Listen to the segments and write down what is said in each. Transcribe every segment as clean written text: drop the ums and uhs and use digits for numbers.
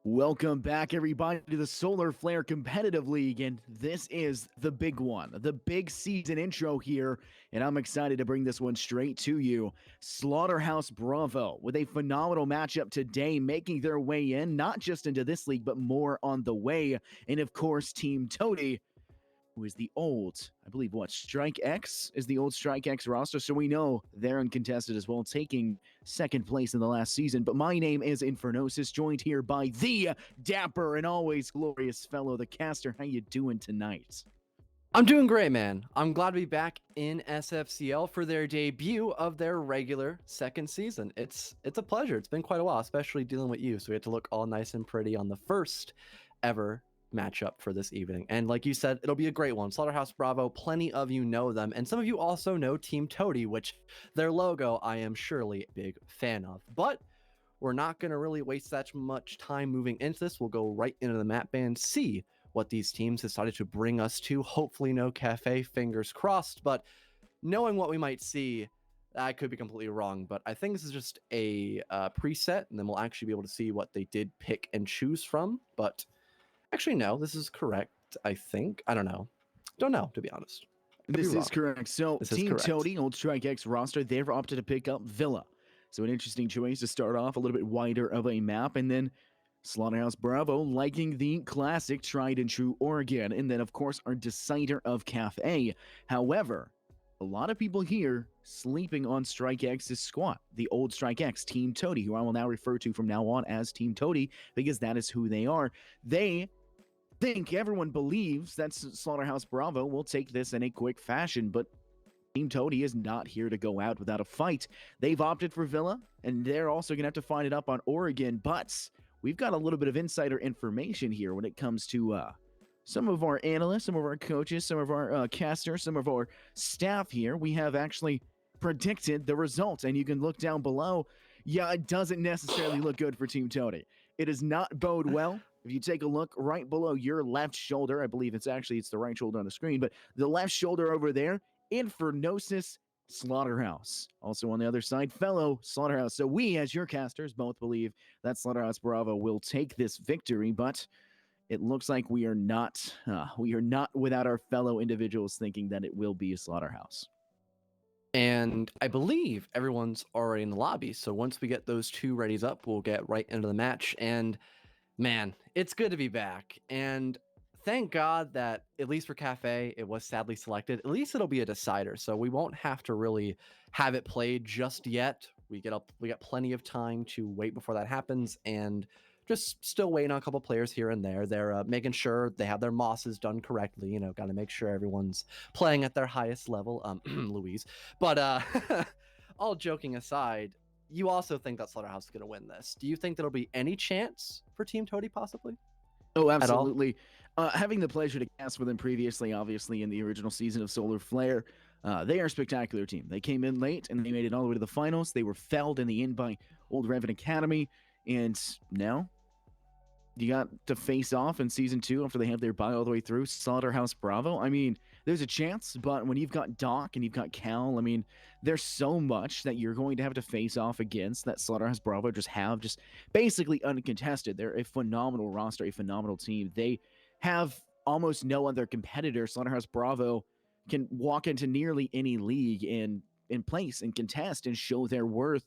Welcome back, everybody, to the Solar Flare Competitive League, and this is the big one, the big season intro here, and I'm excited to bring this one straight to you. Slaughterhouse Bravo with a phenomenal matchup today, making their way in, not just into this league, but more on the way, and of course, Team Toady, who is the old, I believe, Strike X is the old Strike X roster. So we know they're uncontested as well, taking second place in the last season. But my name is Infernosis, joined here by the dapper and always glorious fellow, the caster. How you doing tonight? I'm doing great, man. I'm glad to be back in SFCL for their debut of their regular second season. It's a pleasure. It's been quite a while, especially dealing with you. So we had to look all nice and pretty on the first ever matchup for this evening. And like you said, it'll be a great one. Slaughterhouse Bravo, plenty of you know them. And some of you also know Team Toady, which their logo I am surely a big fan of. But we're not going to really waste that much time moving into this. We'll go right into the map ban, see what these teams decided to bring us to. Hopefully no cafe, fingers crossed, but knowing what we might see, I could be completely wrong, but I think this is just a preset, and then we'll actually be able to see what they did pick and choose from. But actually, no, this is correct, I think. I don't know, to be honest. This is correct. So This is Team correct. Toady, old Strike X roster, they've opted to pick up Villa. So an interesting choice to start off, a little bit wider of a map, and then Slaughterhouse Bravo liking the classic tried and true Oregon, and then of course our decider of Cafe. However, a lot of people here sleeping on Strike X's squad, the old Strike X, Team Toady, who I will now refer to from now on as Team Toady because that is who they are. They think, everyone believes that Slaughterhouse Bravo will take this in a quick fashion, but Team Toady is not here to go out without a fight. They've opted for Villa, and they're also going to have to find it up on Oregon, but we've got a little bit of insider information here when it comes to some of our analysts, some of our coaches, some of our casters, some of our staff here. We have actually predicted the results, and you can look down below. Yeah, it doesn't necessarily look good for Team Toady. It does not bode well. If you take a look right below your left shoulder, I believe it's the right shoulder on the screen, but the left shoulder over there, Infernosis Slaughterhouse. Also on the other side, fellow Slaughterhouse. So we, as your casters, both believe that Slaughterhouse Bravo will take this victory, but it looks like we are not without our fellow individuals thinking that it will be a Slaughterhouse. And I believe everyone's already in the lobby. So once we get those two readies up, we'll get right into the match. And man, it's good to be back. And thank God that at least for Cafe, it was sadly selected. At least it'll be a decider. So we won't have to really have it played just yet. We got plenty of time to wait before that happens. And just still waiting on a couple players here and there. They're making sure they have their mosses done correctly. You know, got to make sure everyone's playing at their highest level. Louise. But all joking aside, you also think that Slaughterhouse is going to win this. Do you think there'll be any chance for Team Toady possibly? Oh, absolutely. Having the pleasure to cast with them previously, obviously, in the original season of Solar Flare, they are a spectacular team. They came in late, and they made it all the way to the finals. They were felled in the end by Old Revan Academy, and now you got to face off in Season 2 after they have their bye all the way through Slaughterhouse Bravo. I mean, there's a chance, but when you've got Doc and you've got Cal, I mean, there's so much that you're going to have to face off against that Slaughterhouse Bravo just basically uncontested. They're a phenomenal roster, a phenomenal team. They have almost no other competitor. Slaughterhouse Bravo can walk into nearly any league and in place and contest and show their worth.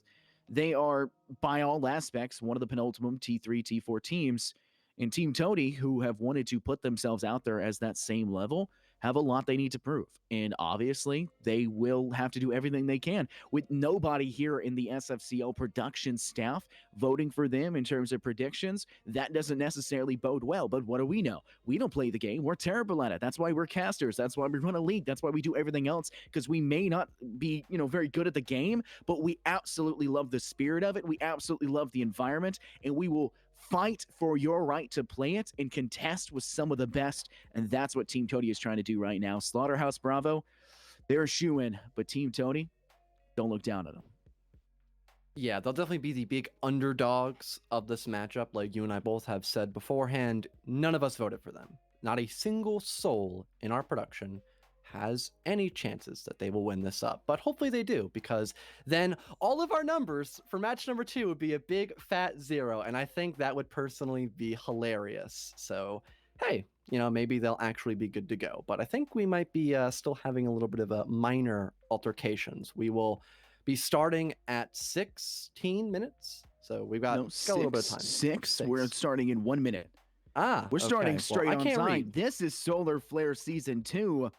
They are, by all aspects, one of the penultimate T3, T4 teams. And Team Toady, who have wanted to put themselves out there as that same level, have a lot they need to prove. And obviously, they will have to do everything they can. With nobody here in the SFCL production staff voting for them in terms of predictions, that doesn't necessarily bode well. But what do we know? We don't play the game. We're terrible at it. That's why we're casters. That's why we run a league. That's why we do everything else, because we may not be, very good at the game, but we absolutely love the spirit of it. We absolutely love the environment, and we will fight for your right to play it and contest with some of the best, and that's what Team Toady is trying to do right now. Slaughterhouse Bravo, they're a shoo-in, but Team Toady, don't look down at them. Yeah, they'll definitely be the big underdogs of this matchup. Like you and I both have said beforehand, none of us voted for them. Not a single soul in our production has any chances that they will win this up. But hopefully they do, because then all of our numbers for match number 2 would be a big fat 0. And I think that would personally be hilarious. So, hey, maybe they'll actually be good to go. But I think we might be still having a little bit of a minor altercations. We will be starting at 16 minutes. So we've got, No, got a little bit of time. Six. We're starting in 1 minute. We're starting Okay. straight Well, I on can't time. read. This is Solar Flare Season 2.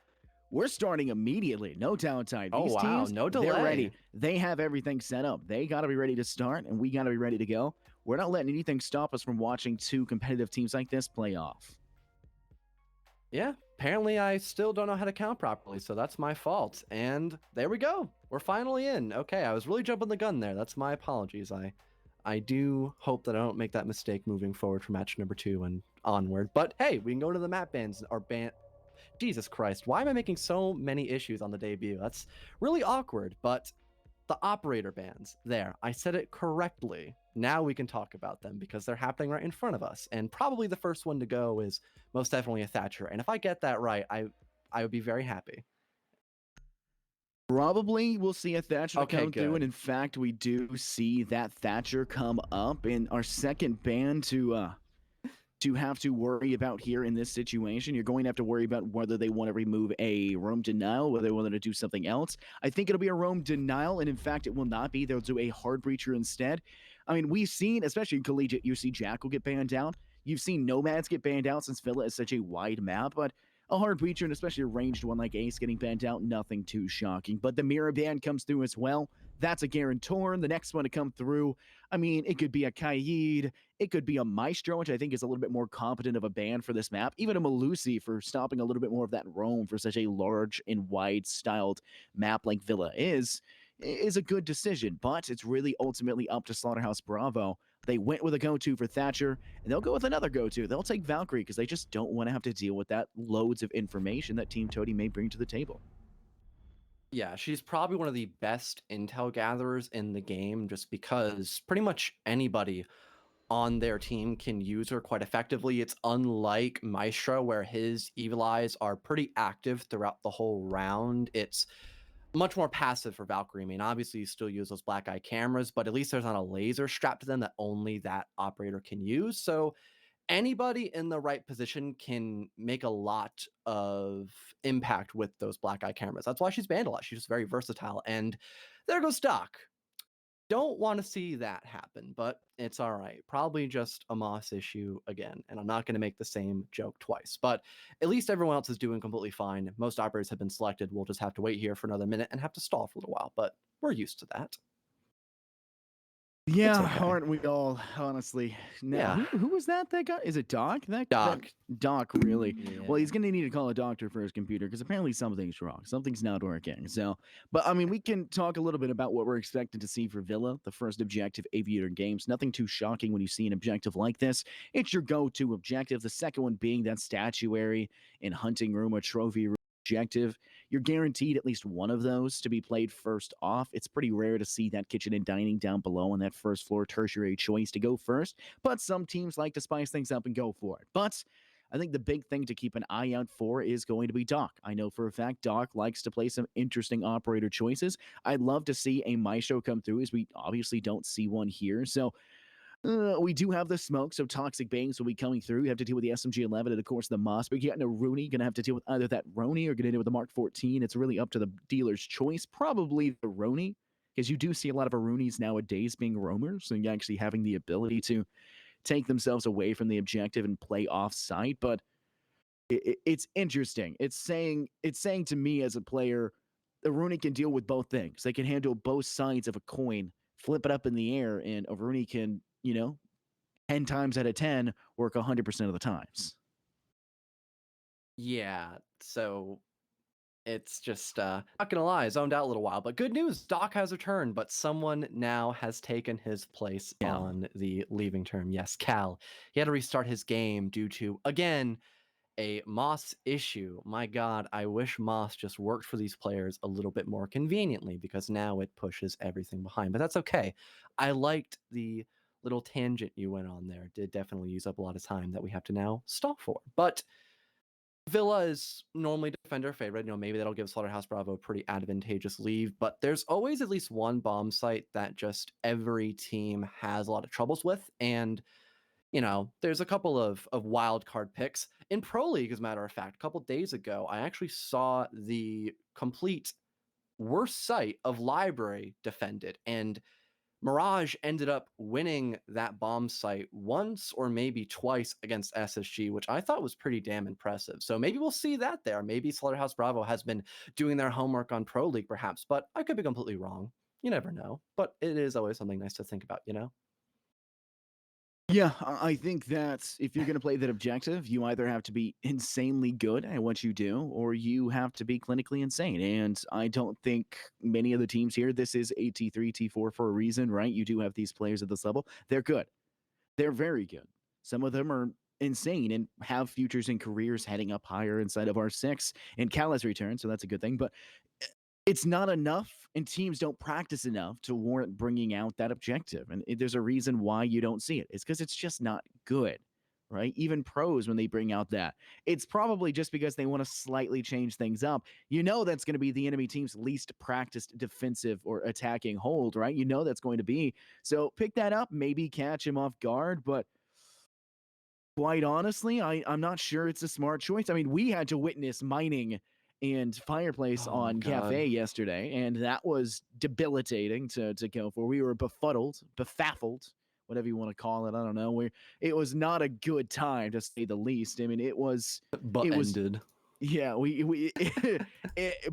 We're starting immediately. No downtime. Oh, These wow. teams, No they're ready. delay. They have everything set up. They got to be ready to start, and we got to be ready to go. We're not letting anything stop us from watching two competitive teams like this play off. Yeah, apparently I still don't know how to count properly, so that's my fault. And there we go. We're finally in. Okay, I was really jumping the gun there. That's my apologies. I do hope that I don't make that mistake moving forward for match number 2 and onward. But hey, we can go to the map bans or ban. Jesus Christ, why am I making so many issues on the debut? That's really awkward, but the operator bans. There, I said it correctly. Now we can talk about them because they're happening right in front of us. And probably the first one to go is most definitely a Thatcher. And if I get that right, I would be very happy. Probably we'll see a Thatcher Okay, come through, good. and in fact, we do see that Thatcher come up in our second ban to have to worry about here in this situation. You're going to have to worry about whether they want to remove a roam denial, whether they want to do something else. I think it'll be a roam denial, and in fact, it will not be. They'll do a hard breacher instead. I mean, we've seen, especially in collegiate, you see Jackal get banned out. You've seen Nomads get banned out since Villa is such a wide map, but a hard breacher, and especially a ranged one like Ace getting banned out, nothing too shocking. But the mirror ban comes through as well. That's a guarantor. The next one to come through, I mean, it could be a Kaid, it could be a Maestro, which I think is a little bit more competent of a ban for this map. Even a Malusi for stopping a little bit more of that roam for such a large and wide-styled map like Villa is a good decision. But it's really ultimately up to Slaughterhouse Bravo. They went with a go-to for Thatcher, and they'll go with another go-to. They'll take Valkyrie because they just don't want to have to deal with that loads of information that Team Toady may bring to the table. Yeah, she's probably one of the best intel gatherers in the game just because pretty much anybody on their team can use her quite effectively. It's unlike Maestro, where his evil eyes are pretty active throughout the whole round. It's much more passive for Valkyrie. I mean, obviously, you still use those black eye cameras, but at least there's not a laser strapped to them that only that operator can use. So anybody in the right position can make a lot of impact with those black eye cameras. That's why she's banned a lot. She's just very versatile. And there goes Doc. Don't want to see that happen, but it's all right. Probably just a Moss issue again, and I'm not going to make the same joke twice. But at least everyone else is doing completely fine. Most operators have been selected. We'll just have to wait here for another minute and have to stall for a little while, but we're used to that. Yeah, okay. aren't we all? Honestly, now, Yeah. Who was that? That guy? Is it Doc? Doc. Doc, really? Yeah. Well, he's gonna need to call a doctor for his computer because apparently something's wrong. Something's not working. So, but I mean, we can talk a little bit about what we're expecting to see for Villa, the first objective Aviator Games. Nothing too shocking when you see an objective like this. It's your go-to objective. The second one being that statuary in hunting room or trophy room objective. You're guaranteed at least one of those to be played first off. It's pretty rare to see that kitchen and dining down below on that first floor tertiary choice to go first, but some teams like to spice things up and go for it. But I think the big thing to keep an eye out for is going to be Doc. I know for a fact Doc likes to play some interesting operator choices. I'd love to see a Maestro come through, as we obviously don't see one here. So we do have the smoke, so Toxic Bangs will be coming through. You have to deal with the SMG-11 and, of course, the Moss. But you got no Rooney. Going to have to deal with either that Roni or going to deal with the Mark 14. It's really up to the dealer's choice. Probably the Roni, because you do see a lot of Arunis nowadays being roamers and actually having the ability to take themselves away from the objective and play off-site. But it's interesting. It's saying to me as a player, the Rooney can deal with both things. They can handle both sides of a coin, flip it up in the air, and a Rooney can, 10 times out of 10 work 100% of the times. Yeah. So it's just not gonna lie, zoned out a little while. But good news, Doc has returned, but someone now has taken his place on the leaving term. Yes, Cal. He had to restart his game due to, again, a Moss issue. My God, I wish Moss just worked for these players a little bit more conveniently, because now it pushes everything behind. But that's okay. I liked the little tangent you went on there. It did definitely use up a lot of time that we have to now stall for. But Villa is normally defender favorite. Maybe that'll give Slaughterhouse Bravo a pretty advantageous lead, but there's always at least one bomb site that just every team has a lot of troubles with. And, there's a couple of wild card picks. In Pro League, as a matter of fact, a couple days ago, I actually saw the complete worst site of Library defended. And Mirage ended up winning that bomb site once or maybe twice against SSG, which I thought was pretty damn impressive. So maybe we'll see that there. Maybe Slaughterhouse Bravo has been doing their homework on Pro League, perhaps, but I could be completely wrong. You never know. But it is always something nice to think about. Yeah, I think that if you're going to play that objective, you either have to be insanely good at what you do, or you have to be clinically insane. And I don't think many of the teams here, this is a T3, T4 for a reason, right? You do have these players at this level. They're good. They're very good. Some of them are insane and have futures and careers heading up higher inside of R6. And Cal has returned, so that's a good thing. But it's not enough, and teams don't practice enough to warrant bringing out that objective. And there's a reason why you don't see it. It's because it's just not good, right? Even pros, when they bring out that, it's probably just because they want to slightly change things up. That's going to be the enemy team's least practiced defensive or attacking hold, right? That's going to be. So pick that up, maybe catch him off guard, but quite honestly, I'm not sure it's a smart choice. I mean, we had to witness mining and fireplace Oh, on God. Cafe yesterday, and that was debilitating to go for. We were befuddled, befaffled, whatever you want to call it. I don't know. It was not a good time, to say the least. I mean, it was But ended. yeah, we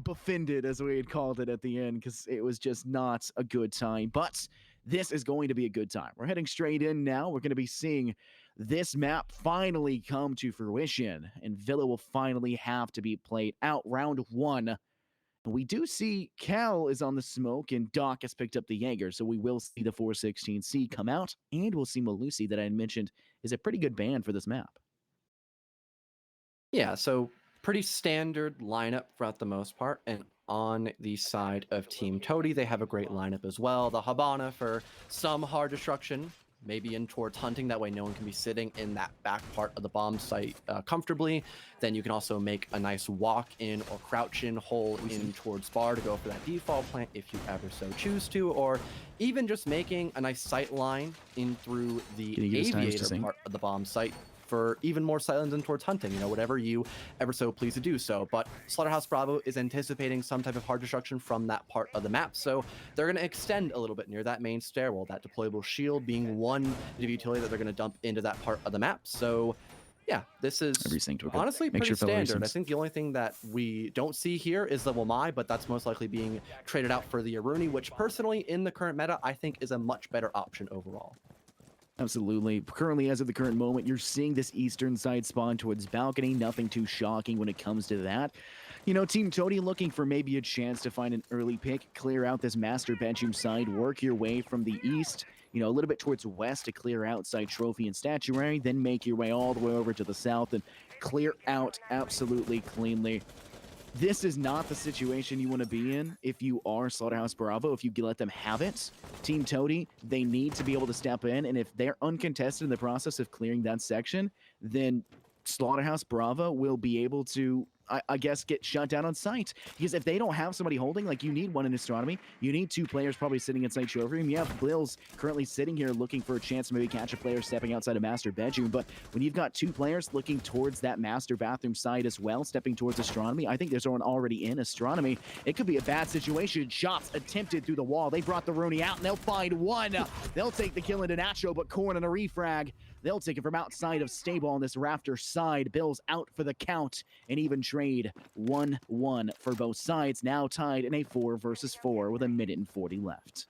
befended, as we had called it at the end, because it was just not a good time. But this is going to be a good time. We're heading straight in now. We're going to be seeing this map finally come to fruition, and Villa will finally have to be played out. Round one. And we do see Cal is on the smoke, and Doc has picked up the Jaeger, so we will see the 416C come out, and we'll see Malusi, that I had mentioned is a pretty good band for this map. Yeah, so pretty standard lineup throughout the most part. And on the side of Team Toady, they have a great lineup as well. The Habana for some hard destruction, maybe in towards hunting. That way no one can be sitting in that back part of the bomb site comfortably. Then you can also make a nice walk in or crouch in hole in towards bar to go for that default plant if you ever so choose to, or even just making a nice sight line in through the aviator part of the bomb site for even more silence in towards hunting, whatever you ever so please to do so. But Slaughterhouse Bravo is anticipating some type of hard destruction from that part of the map, so they're going to extend a little bit near that main stairwell, that deployable shield being one utility that they're going to dump into that part of the map. So yeah, this is honestly pretty standard. I think the only thing that we don't see here is the Wamai, but that's most likely being traded out for the Aruni, which personally in the current meta I think is a much better option overall. Absolutely. Currently, as of the current moment, you're seeing this eastern side spawn towards balcony. Nothing too shocking when it comes to that. Team Toady looking for maybe a chance to find an early pick, clear out this master bedroom side, work your way from the east, a little bit towards west to clear outside trophy and statuary, then make your way all the way over to the south and clear out absolutely cleanly. This is not the situation you want to be in if you are Slaughterhouse Bravo, if you let them have it. Team Toady, they need to be able to step in, and if they're uncontested in the process of clearing that section, then Slaughterhouse Bravo will be able to, I guess, get shut down on sight. Because if they don't have somebody holding, like, you need one in Astronomy, you need two players probably sitting inside Showroom. You have Bills currently sitting here looking for a chance to maybe catch a player stepping outside a master bedroom. But when you've got two players looking towards that master bathroom side as well, stepping towards Astronomy, I think there's one already in Astronomy. It could be a bad situation. Shots attempted through the wall. They brought the Rooney out, and they'll find one. They'll take the kill into Nacho, but Corn and a refrag. They'll take it from outside of Stable on this rafter side. Bills out for the count. An even trade. 1-1 for both sides. Now tied in a 4 versus 4 with a minute and 40 left.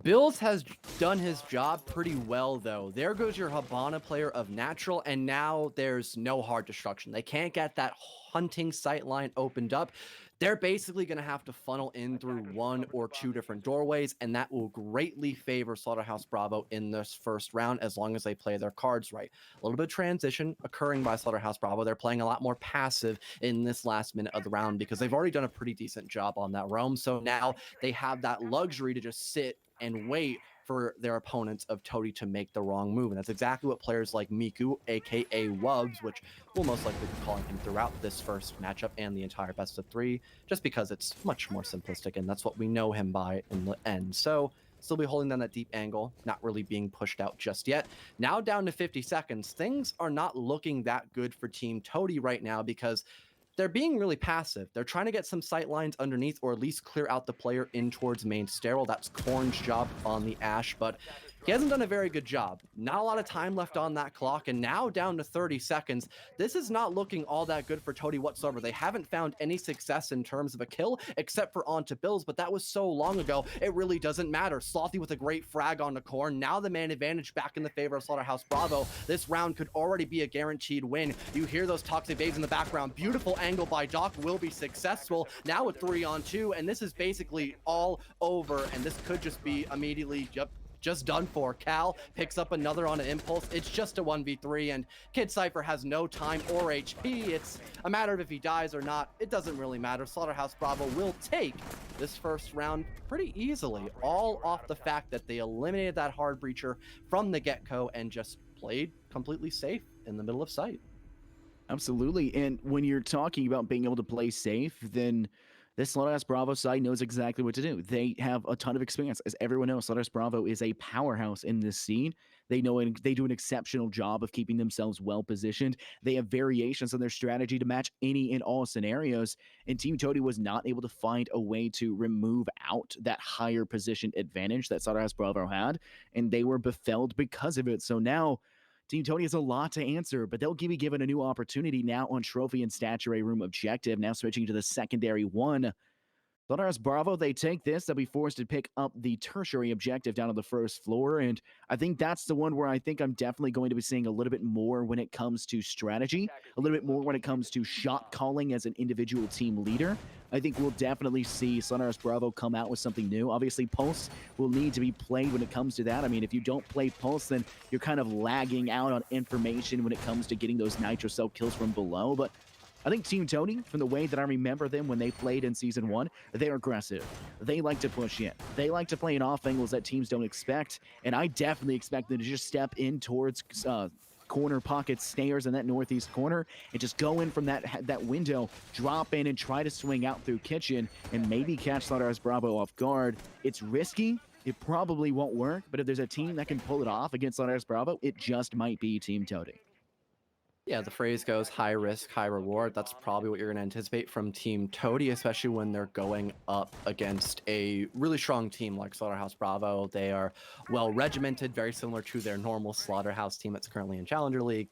Bills has done his job pretty well, though. There goes your Habana player of natural, and now there's no hard destruction. They can't get that hunting sight line opened up. They're basically going to have to funnel in through one or two different doorways, and that will greatly favor Slaughterhouse Bravo in this first round as long as they play their cards right. A little bit of transition occurring by Slaughterhouse Bravo. They're playing a lot more passive in this last minute of the round because they've already done a pretty decent job on that realm. So now they have that luxury to just sit and wait for their opponents of Toady to make the wrong move. And that's exactly what players like Miku, aka Wubs, which we'll most likely be calling him throughout this first matchup and the entire best of 3, just because it's much more simplistic, and that's what we know him by in the end. So still be holding down that deep angle, not really being pushed out just yet. Now down to 50 seconds, things are not looking that good for Team Toady right now because they're being really passive. They're trying to get some sight lines underneath, or at least clear out the player in towards main stairwell. That's Korn's job on the Ashe, but he hasn't done a very good job. Not a lot of time left on that clock, and now down to 30 seconds. This is not looking all that good for Toady whatsoever. They haven't found any success in terms of a kill, except for onto Bills, but that was so long ago, it really doesn't matter. Slothy with a great frag on the Korn. Now the man advantage back in the favor of Slaughterhouse Bravo. This round could already be a guaranteed win. You hear those toxic babes in the background. Beautiful angle by Doc will be successful. Now a 3-on-2, and this is basically all over, and this could just be immediately just done for. Cal picks up another on an impulse. It's just a 1v3, and Kid Cypher has no time or HP. It's a matter of if he dies or not. It doesn't really matter. Slaughterhouse Bravo will take this first round pretty easily, all off the fact that they eliminated that hard breacher from the get-go and just played completely safe in the middle of sight. Absolutely. And when you're talking about being able to play safe, then this Slaughterhouse Bravo side knows exactly what to do. They have a ton of experience. As everyone knows, Slaughterhouse Bravo is a powerhouse in this scene. They know and they do an exceptional job of keeping themselves well positioned. They have variations on their strategy to match any and all scenarios. And Team Toady was not able to find a way to remove out that higher position advantage that Slaughterhouse Bravo had, and they were befelled because of it. So now Team Toady has a lot to answer, but they'll be given a new opportunity now on Trophy and Statuary Room Objective, now switching to the secondary one. Slaughterhouse Bravo, they take this. They'll be forced to pick up the tertiary objective down on the first floor, and I think that's the one where I think I'm definitely going to be seeing a little bit more when it comes to strategy, a little bit more when it comes to shot calling as an individual team leader. I think we'll definitely see Slaughterhouse Bravo come out with something new. Obviously, Pulse will need to be played when it comes to that. I mean, if you don't play Pulse, then you're kind of lagging out on information when it comes to getting those Nitro Cell kills from below, but I think Team Toady, from the way that I remember them when they played in Season 1, they're aggressive. They like to push in. They like to play in off angles that teams don't expect, and I definitely expect them to just step in towards corner pocket stairs in that northeast corner and just go in from that window, drop in and try to swing out through kitchen and maybe catch Slaughterhouse Bravo off guard. It's risky. It probably won't work, but if there's a team that can pull it off against Slaughterhouse Bravo, it just might be Team Toady. Yeah, the phrase goes high risk, high reward. That's probably what you're going to anticipate from Team Toady, especially when they're going up against a really strong team like Slaughterhouse Bravo. They are well regimented, very similar to their normal Slaughterhouse team that's currently in Challenger League.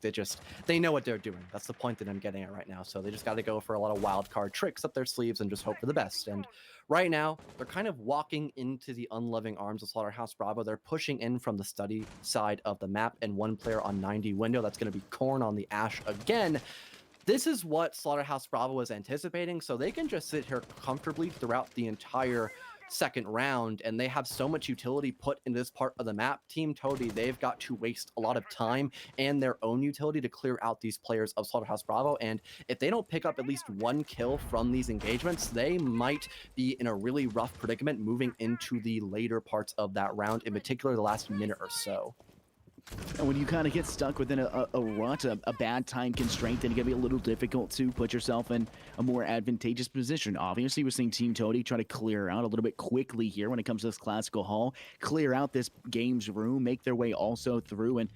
They know what they're doing. That's the point that I'm getting at right now. So they just got to go for a lot of wild card tricks up their sleeves and just hope for the best. And right now, they're kind of walking into the unloving arms of Slaughterhouse Bravo. They're pushing in from the study side of the map, and one player on 90 window. That's going to be Korn on the Ashe again. This is what Slaughterhouse Bravo was anticipating, so they can just sit here comfortably throughout the entire second round, and they have so much utility put in this part of the map. Team Toady, they've got to waste a lot of time and their own utility to clear out these players of Slaughterhouse Bravo, and if they don't pick up at least one kill from these engagements, they might be in a really rough predicament moving into the later parts of that round, in particular the last minute or so. And when you kind of get stuck within a rut, a bad time constraint, then it can be a little difficult to put yourself in a more advantageous position. Obviously, we're seeing Team Toady try to clear out a little bit quickly here when it comes to this classical hall, clear out this game's room, make their way also through and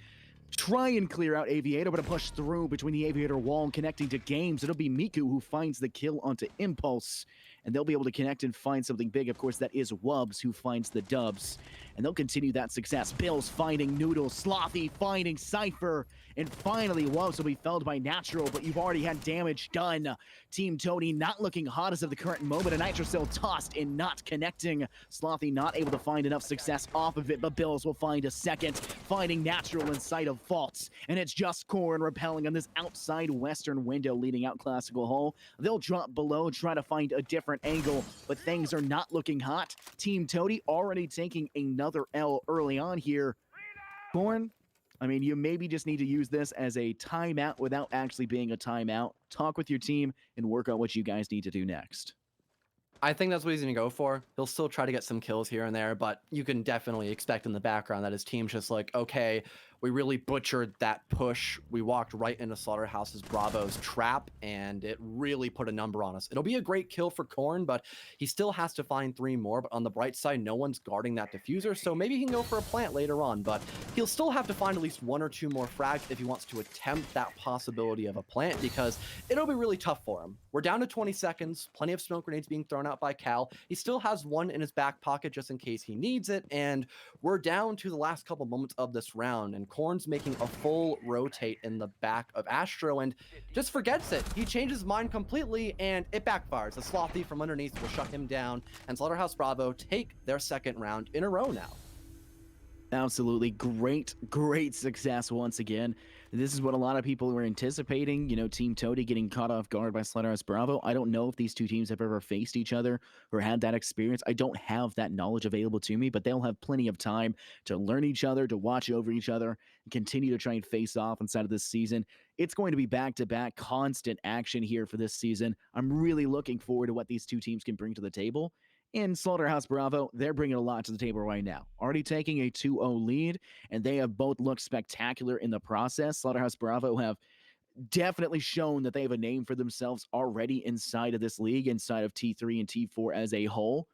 try and clear out Aviator, but a push through between the Aviator wall and connecting to Games. It'll be Miku who finds the kill onto Impulse, and they'll be able to connect and find something big. Of course, that is Wubs who finds the dubs, and they'll continue that success. Bill's finding Noodle, Slothy finding Cypher, and finally Wubs will be felled by Natural, but you've already had damage done. Team Toady not looking hot as of the current moment. A Nitro Cell tossed and not connecting. Slothy not able to find enough success off of it, but Bills will find a second, finding Natural inside of Faults, and it's just Korn repelling on this outside western window leading out Classical Hall. They'll drop below, try to find a different angle, but things are not looking hot. Team Toady already taking another L early on here. Korn, I mean, you maybe just need to use this as a timeout without actually being a timeout. Talk with your team and work out what you guys need to do next. I think that's what he's going to go for. He'll still try to get some kills here and there, but you can definitely expect in the background that his team's just like, okay, we really butchered that push. We walked right into Slaughterhouse's Bravo's trap, and it really put a number on us. It'll be a great kill for Korn, but he still has to find 3 more. But on the bright side, no one's guarding that diffuser, so maybe he can go for a plant later on, but he'll still have to find at least 1 or 2 more frags if he wants to attempt that possibility of a plant, because it'll be really tough for him. We're down to 20 seconds, plenty of smoke grenades being thrown out by Cal. He still has 1 in his back pocket just in case he needs it, and we're down to the last couple moments of this round, and Korn's making a full rotate in the back of Astro and just forgets it. He changes his mind completely, and it backfires. The Slothy from underneath will shut him down, and Slaughterhouse Bravo take their 2nd round in a row now. Absolutely great success once again. This is what a lot of people were anticipating, you know, Team Toady getting caught off guard by Slaughterhouse Bravo. I don't know if these two teams have ever faced each other or had that experience. I don't have that knowledge available to me, but they'll have plenty of time to learn each other, to watch over each other, and continue to try and face off inside of this season. It's going to be back-to-back constant action here for this season. I'm really looking forward to what these two teams can bring to the table. In Slaughterhouse Bravo, they're bringing a lot to the table right now. Already taking a 2-0 lead, and they have both looked spectacular in the process. Slaughterhouse Bravo have definitely shown that they have a name for themselves already inside of this league, inside of T3 and T4 as a whole.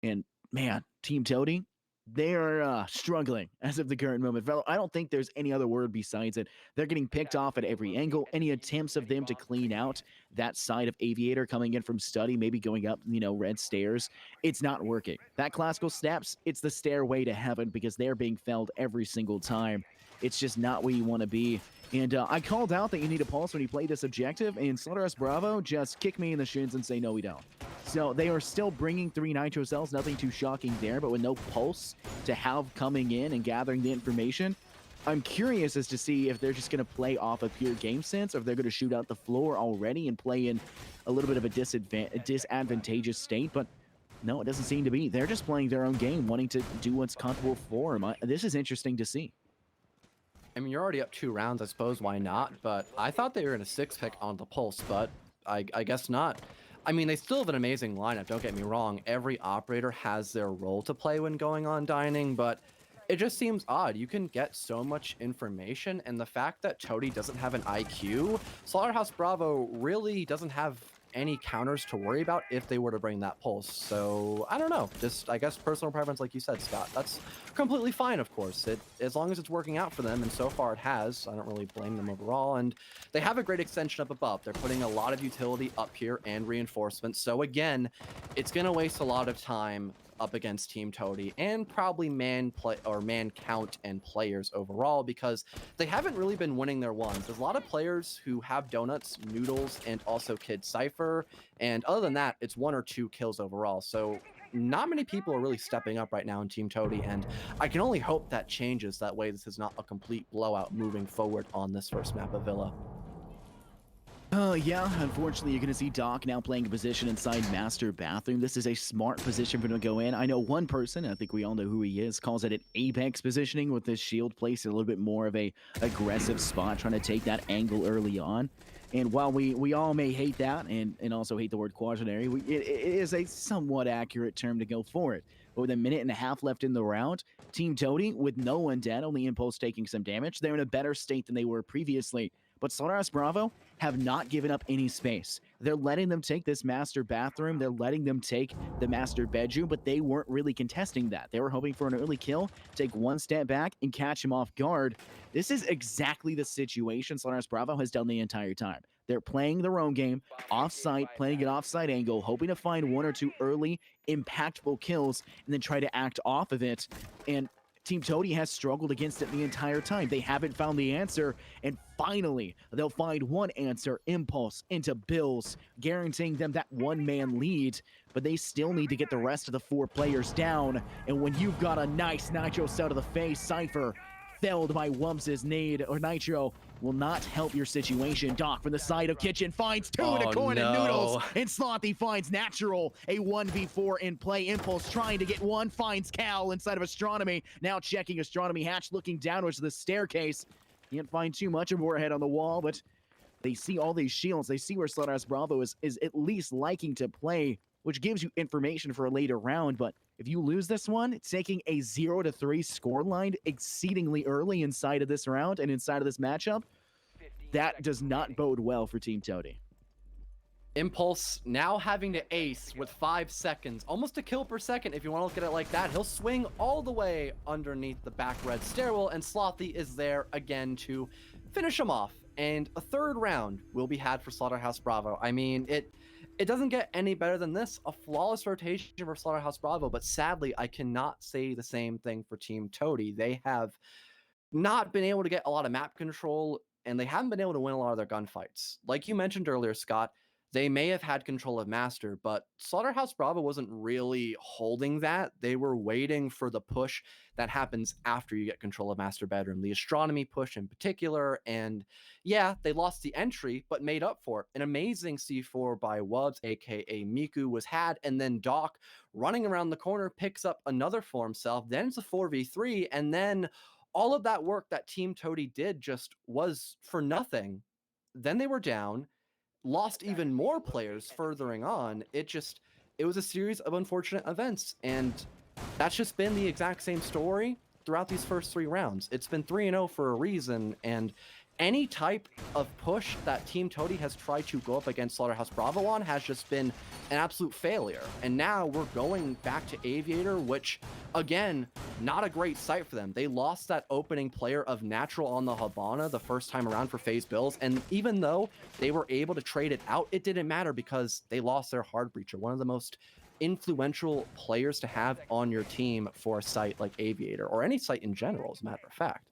And man, Team Toady, they are struggling as of the current moment. I don't think there's any other word besides it. They're getting picked off at every angle. Any attempts of them to clean out that side of Aviator coming in from Study, maybe going up, you know, red stairs, it's not working. That classical snaps, it's the stairway to heaven because they're being felled every single time. It's just not where you want to be. And I called out that you need a pulse when you play this objective, and Slaughterhouse Bravo just kick me in the shins and say, no, we don't. So they are still bringing 3 nitro cells, nothing too shocking there, but with no pulse to have coming in and gathering the information, I'm curious as to see if they're just going to play off a pure game sense, or if they're going to shoot out the floor already and play in a little bit of a disadvantageous state, but no, it doesn't seem to be. They're just playing their own game, wanting to do what's comfortable for them. This is interesting to see. I mean, you're already up 2 rounds, I suppose, why not? But I thought they were in a 6-pick on the Pulse, but I guess not. I mean, they still have an amazing lineup, don't get me wrong. Every operator has their role to play when going on dining, but it just seems odd. You can get so much information, and the fact that Toady doesn't have an IQ, Slaughterhouse Bravo really doesn't have any counters to worry about if they were to bring that pulse. So I don't know, just I guess personal preference, like you said, Scott. That's completely fine, of course, as long as it's working out for them, and so far it has. I don't really blame them overall, and they have a great extension up above. They're putting a lot of utility up here and reinforcements, so again, it's going to waste a lot of time up against Team Toady and probably man count and players overall, because they haven't really been winning their ones. There's a lot of players who have Donuts, Noodles, and also Kid Cypher, and other than that, it's 1 or 2 kills overall. So not many people are really stepping up right now in Team Toady, and I can only hope that changes. That way this is not a complete blowout moving forward on this first map of Villa. Yeah, unfortunately, you're going to see Doc now playing a position inside Master Bathroom. This is a smart position for him to go in. I know one person, I think we all know who he is, calls it an apex positioning, with this shield placed in a little bit more of a aggressive spot, trying to take that angle early on. And while we all may hate that and also hate the word quaternary, it is a somewhat accurate term to go for it. But with a minute and a half left in the round, Team Toady, with no one dead, only Impulse taking some damage, they're in a better state than they were previously. But Slaughterhouse Bravo have not given up any space. They're letting them take this master bathroom. They're letting them take the master bedroom, but they weren't really contesting that. They were hoping for an early kill, take one step back, and catch him off guard. This is exactly the situation Slaughterhouse Bravo has done the entire time. They're playing their own game, off-site, playing an off-site angle, hoping to find 1 or 2 early, impactful kills, and then try to act off of it. And Team Toady has struggled against it the entire time. They haven't found the answer, and finally, they'll find one answer, Impulse, into Bills, guaranteeing them that one-man lead, but they still need to get the rest of the 4 players down, and when you've got a nice nitro cell to the face, Cypher, felled by Wumps's nade, or nitro, will not help your situation. Doc from the side of Kitchen finds 2 in a corner, no. Noodles, and Slothy finds Natural, a 1v4 in play. Impulse trying to get one, finds Cal inside of Astronomy, now checking Astronomy hatch, looking downwards to the staircase. Can't find too much of Warhead on the wall, but they see all these shields. They see where Slaughterhouse Bravo is at least liking to play which gives you information for a later round. But if you lose this one, taking a 0-3 scoreline exceedingly early inside of this round and inside of this matchup, that does not bode well for Team Toady. Impulse now having to ace with 5 seconds, almost a kill per second if you want to look at it like that. He'll swing all the way underneath the back red stairwell, and Slothy is there again to finish him off. And a third round will be had for Slaughterhouse Bravo. I mean, it doesn't get any better than this. A flawless rotation for Slaughterhouse Bravo, but sadly, I cannot say the same thing for Team Toady. They have not been able to get a lot of map control, and they haven't been able to win a lot of their gunfights. Like you mentioned earlier, Scott, they may have had control of Master, but Slaughterhouse Bravo wasn't really holding that. They were waiting for the push that happens after you get control of Master Bedroom, the Astronomy push in particular. And yeah, they lost the entry, but made up for it. An amazing C4 by Wubs, aka Miku, was had, and then Doc, running around the corner, picks up another for himself. Then it's a 4v3, and then all of that work that Team Toady did just was for nothing. Then they were down, lost even more players furthering on. It was a series of unfortunate events, and that's just been the exact same story throughout these first 3 rounds. It's been 3-0 for a reason, and any type of push that Team Toady has tried to go up against Slaughterhouse Bravo on has just been an absolute failure. And now we're going back to Aviator, which, again, not a great sight for them. They lost that opening player of Natural on the Habana the first time around for FaZe Bills, and even though they were able to trade it out, it didn't matter because they lost their hard breacher, one of the most influential players to have on your team for a site like Aviator, or any site in general, as a matter of fact.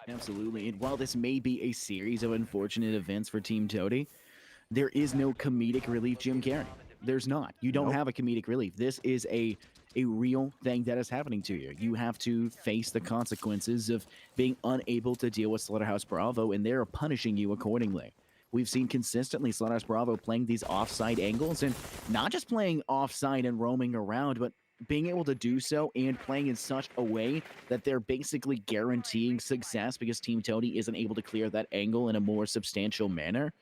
Absolutely. And while this may be a series of unfortunate events for Team Toady, there is no comedic relief Jim Carrey. There's not. You don't have a comedic relief. This is a real thing that is happening to you. You have to face the consequences of being unable to deal with Slaughterhouse Bravo, and they're punishing you accordingly. We've seen consistently Slaughterhouse Bravo playing these offside angles, and not just playing offside and roaming around, but being able to do so and playing in such a way that they're basically guaranteeing success because Team Toady isn't able to clear that angle in a more substantial manner.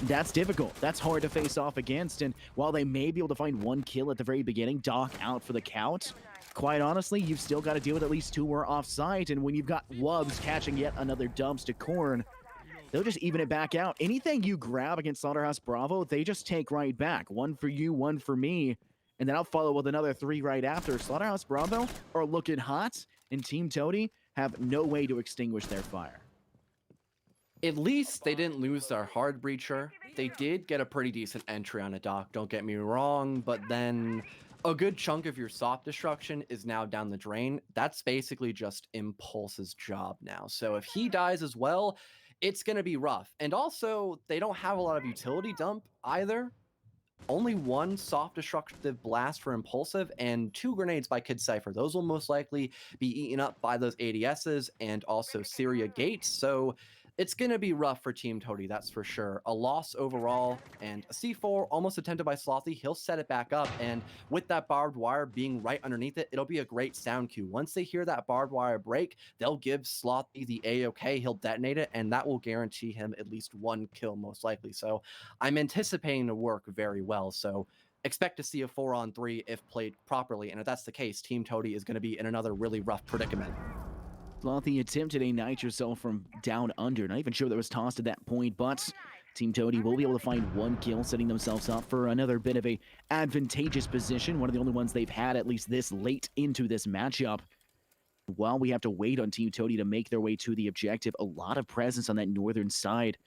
That's difficult. That's hard to face off against. And while they may be able to find 1 kill at the very beginning, Doc out for the count, quite honestly, you've still got to deal with at least 2 more offside. And when you've got Wubs catching yet another dumps to Corn, they'll just even it back out. Anything you grab against Slaughterhouse Bravo, they just take right back. 1 for you, 1 for me. And then I'll follow with another 3 right after. Slaughterhouse Bravo are looking hot, and Team Toady have no way to extinguish their fire. At least they didn't lose their hard breacher. They did get a pretty decent entry on a Doc, don't get me wrong, but then a good chunk of your soft destruction is now down the drain. That's basically just Impulse's job now. So if he dies as well, it's going to be rough. And also, they don't have a lot of utility dump either. Only 1 soft destructive blast for Impulsive and 2 grenades by Kid Cypher. Those will most likely be eaten up by those ADSs and also Syria gates. So it's going to be rough for Team Toady, that's for sure. A loss overall, and a C4 almost attempted by Slothy. He'll set it back up, and with that barbed wire being right underneath it, it'll be a great sound cue. Once they hear that barbed wire break, they'll give Slothy the A-OK. He'll detonate it, and that will guarantee him at least 1 kill, most likely. So I'm anticipating to work very well. So expect to see a 4-on-3 if played properly, and if that's the case, Team Toady is going to be in another really rough predicament. Slothy attempted a nitro from down under. Not even sure that was tossed at that point, but Team Toady will be able to find 1 kill, setting themselves up for another bit of a advantageous position. One of the only ones they've had at least this late into this matchup. While we have to wait on Team Toady to make their way to the objective, a lot of presence on that northern side.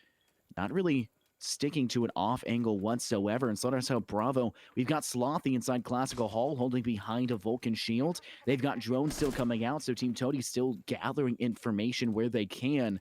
Not really sticking to an off angle whatsoever. And Slaughterhouse Bravo, we've got Slothy inside Classical Hall holding behind a Vulcan shield. They've got drones still coming out, so Team Toady still gathering information where they can.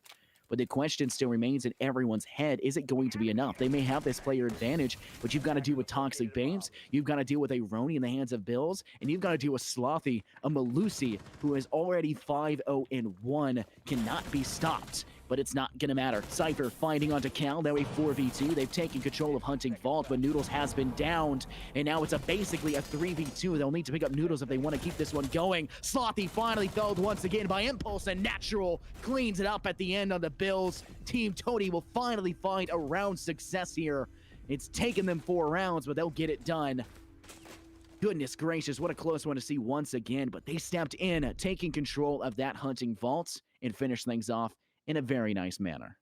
But the question still remains in everyone's head, is it going to be enough? They may have this player advantage, but you've got to deal with Toxic Babes, you've got to deal with a Roni in the hands of Bills, and you've got to deal with Slothy, a Malusi, who is already 5-0-1, cannot be stopped. But it's not going to matter. Cypher fighting onto Cal, now a 4v2. They've taken control of Hunting Vault, but Noodles has been downed. And now it's basically a 3v2. They'll need to pick up Noodles if they want to keep this one going. Slothy finally felled once again by Impulse, and Natural cleans it up at the end on the Bills. Team Toady will finally find a round success here. It's taken them 4 rounds, but they'll get it done. Goodness gracious, what a close one to see once again, but they stepped in, taking control of that hunting vault and finished things off in a very nice manner.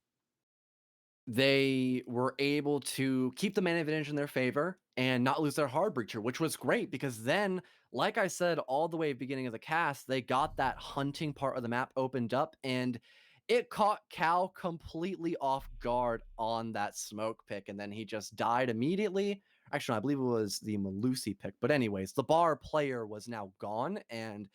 They were able to keep the man advantage in their favor and not lose their hard breacher, which was great because then, like I said, all the way beginning of the cast, they got that hunting part of the map opened up and it caught Cal completely off guard on that smoke pick. And then he just died immediately. Actually, no, I believe it was the Malusi pick. But anyways, the bar player was now gone and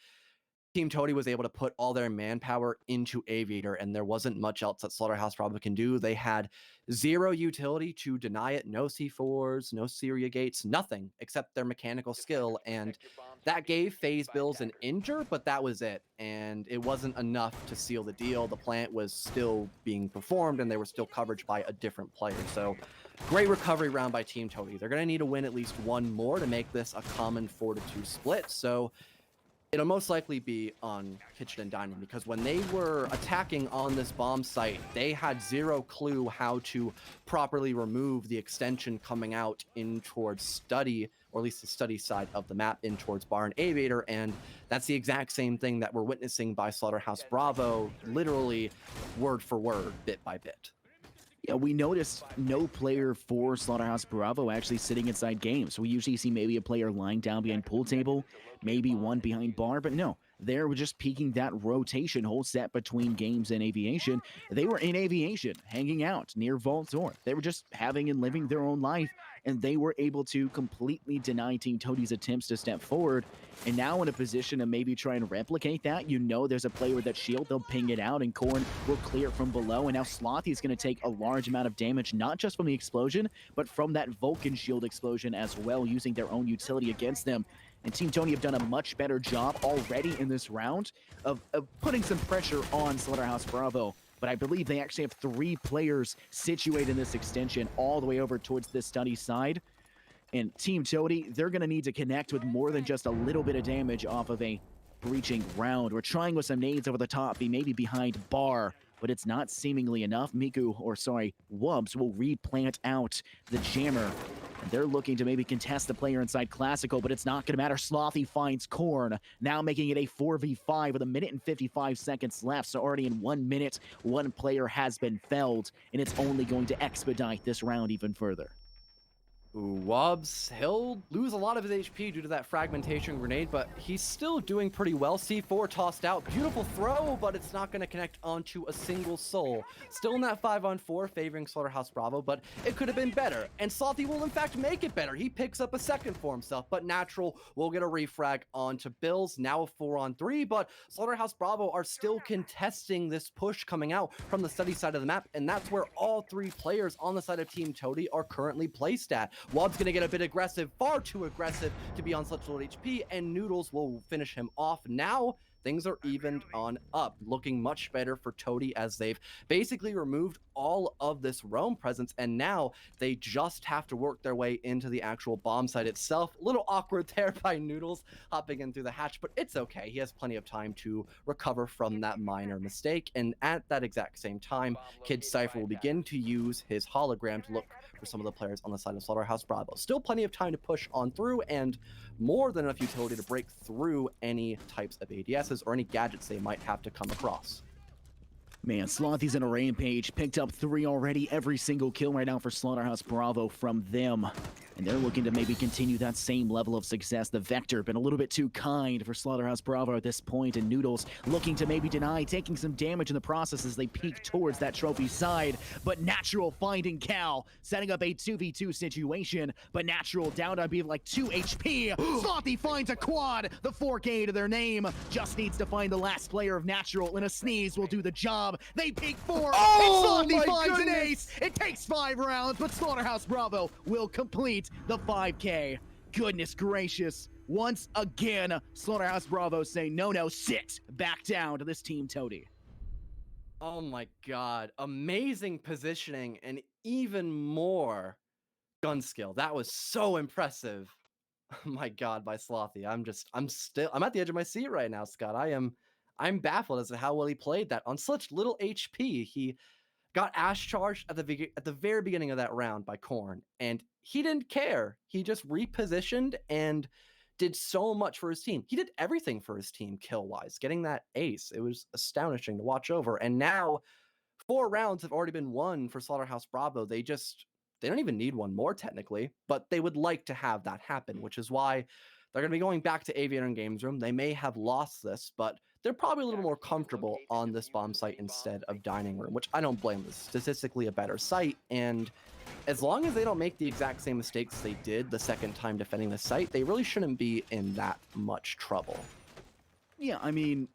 Team Toady was able to put all their manpower into Aviator, and there wasn't much else that Slaughterhouse probably can do. They had zero utility to deny it, no C4s, no Syria gates, nothing except their mechanical skill, and that gave FaZe Bills an injure, but that was it, and it wasn't enough to seal the deal. The plant was still being performed, and they were still coverage by a different player, so great recovery round by Team Toady. They're going to need to win at least one more to make this a common 4-2 split, so it'll most likely be on Kitchen and Dining because when they were attacking on this bomb site, they had zero clue how to properly remove the extension coming out in towards Study, or at least the Study side of the map in towards Bar and Aviator, and that's the exact same thing that we're witnessing by Slaughterhouse Bravo, literally word for word, bit by bit. Yeah, we noticed no player for Slaughterhouse Bravo actually sitting inside games. We usually see maybe a player lying down behind pool table, maybe one behind bar, but no, they were just peaking that rotation whole set between games and aviation. They were in aviation, hanging out near Vault Door. They were just having and living their own life, and they were able to completely deny Team Toady's attempts to step forward. And now in a position to maybe try and replicate that, you know there's a player with that shield, they'll ping it out, and Corn will clear from below. And now Slothy is going to take a large amount of damage, not just from the explosion, but from that Vulcan shield explosion as well, using their own utility against them. And Team Tony have done a much better job already in this round of putting some pressure on Slaughterhouse Bravo. But I believe they actually have 3 players situated in this extension all the way over towards this Study side. And Team Toady, they're going to need to connect with more than just a little bit of damage off of a breaching round. We're trying with some nades over the top, be maybe behind bar, but it's not seemingly enough. Wubs will replant out the jammer. And they're looking to maybe contest the player inside Classical, but it's not going to matter. Slothy finds Corn, now making it a 4v5 with 1 minute and 55 seconds left. So already in 1 minute, one player has been felled, and it's only going to expedite this round even further. Wobbs, he'll lose a lot of his HP due to that fragmentation grenade, but he's still doing pretty well. C4 tossed out, beautiful throw, but it's not going to connect onto a single soul. Still in that 5-on-4 favoring Slaughterhouse Bravo, but it could have been better. And Slothy will in fact make it better. He picks up a second for himself, but Natural will get a refrag onto Bills, now a 4-on-3, but Slaughterhouse Bravo are still contesting this push coming out from the Study side of the map, and that's where all 3 players on the side of Team Toady are currently placed at. Wobb's going to get a bit aggressive, far too aggressive to be on such low HP, and Noodles will finish him off. Now, things are evened on up, looking much better for Toady as they've basically removed all of this roam presence, and now they just have to work their way into the actual bomb site itself. A little awkward there by Noodles hopping in through the hatch, but it's okay. He has plenty of time to recover from that minor mistake, and at that exact same time, Kid Cypher will begin to use his hologram to look for some of the players on the side of Slaughterhouse Bravo. Still plenty of time to push on through, and more than enough utility to break through any types of ADSs or any gadgets they might have to come across. Man, Slothy's in a rampage. Picked up 3 already. Every single kill right now for Slaughterhouse Bravo from them. And they're looking to maybe continue that same level of success. The Vector been a little bit too kind for Slaughterhouse Bravo at this point, and Noodles looking to maybe deny, taking some damage in the process as they peek towards that trophy side. But Natural finding Cal, setting up a 2v2 situation, but Natural down to, I believe, like 2 HP. Slothy finds a quad, the 4K to their name. Just needs to find the last player of Natural, and a sneeze will do the job. They peek 4, and Slothy finds an ace. It takes 5 rounds, but Slaughterhouse Bravo will complete the 5K. Goodness gracious. Once again, Slaughterhouse Bravo say, no, sit back down to this Team Toady. Oh my god. Amazing positioning and even more gun skill. That was so impressive. Oh my god, by Slothy. I'm at the edge of my seat right now, Scott. I'm baffled as to how well he played that on such little HP. He got Ash charged at the very beginning of that round by Korn, and he didn't care. He just repositioned and did so much for his team. He did everything for his team kill-wise, getting that ace. It was astonishing to watch over. And now 4 rounds have already been won for Slaughterhouse Bravo. They don't even need one more technically, but they would like to have that happen, which is why they're going to be going back to Aviator and Games Room. They may have lost this, but they're probably a little more comfortable on this bomb site instead of Dining Room, which I don't blame. It's statistically a better site, and as long as they don't make the exact same mistakes they did the second time defending the site, they really shouldn't be in that much trouble. Yeah, I mean,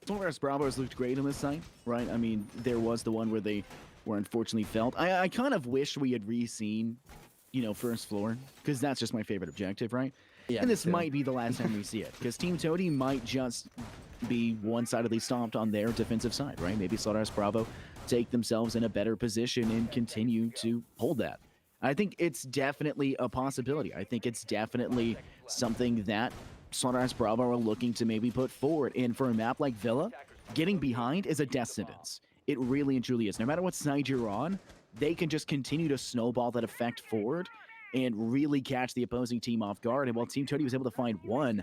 Slaughterhouse Bravo has looked great on this site, right? I mean, there was the one where they were unfortunately felt. I kind of wish we had re-seen, first floor, because that's just my favorite objective, right? Yeah, and this might be the last time we see it, because Team Toady might just be one-sidedly stomped on their defensive side, right? Maybe Slaughterhouse Bravo take themselves in a better position and continue to hold that. I think it's definitely a possibility. I think it's definitely something that Slaughterhouse Bravo are looking to maybe put forward. And for a map like Villa, getting behind is a death sentence. It really and truly is. No matter what side you're on, they can just continue to snowball that effect forward and really catch the opposing team off guard. And while Team Toady was able to find one,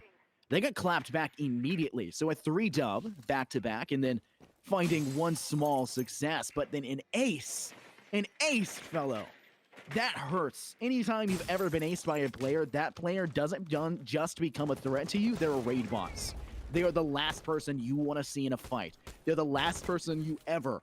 they got clapped back immediately. So a 3-dub back-to-back, and then finding one small success, but then an ace, fellow. That hurts. Anytime you've ever been aced by a player, that player doesn't just become a threat to you, they're a raid boss. They are the last person you want to see in a fight. They're the last person you ever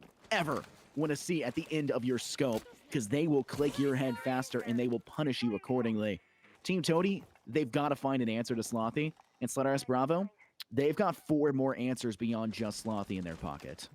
want to see at the end of your scope, because they will click your head faster and they will punish you accordingly. Team Toady, they've got to find an answer to Slothy, and Slaughterhouse Bravo, they've got 4 more answers beyond just Slothy in their pocket.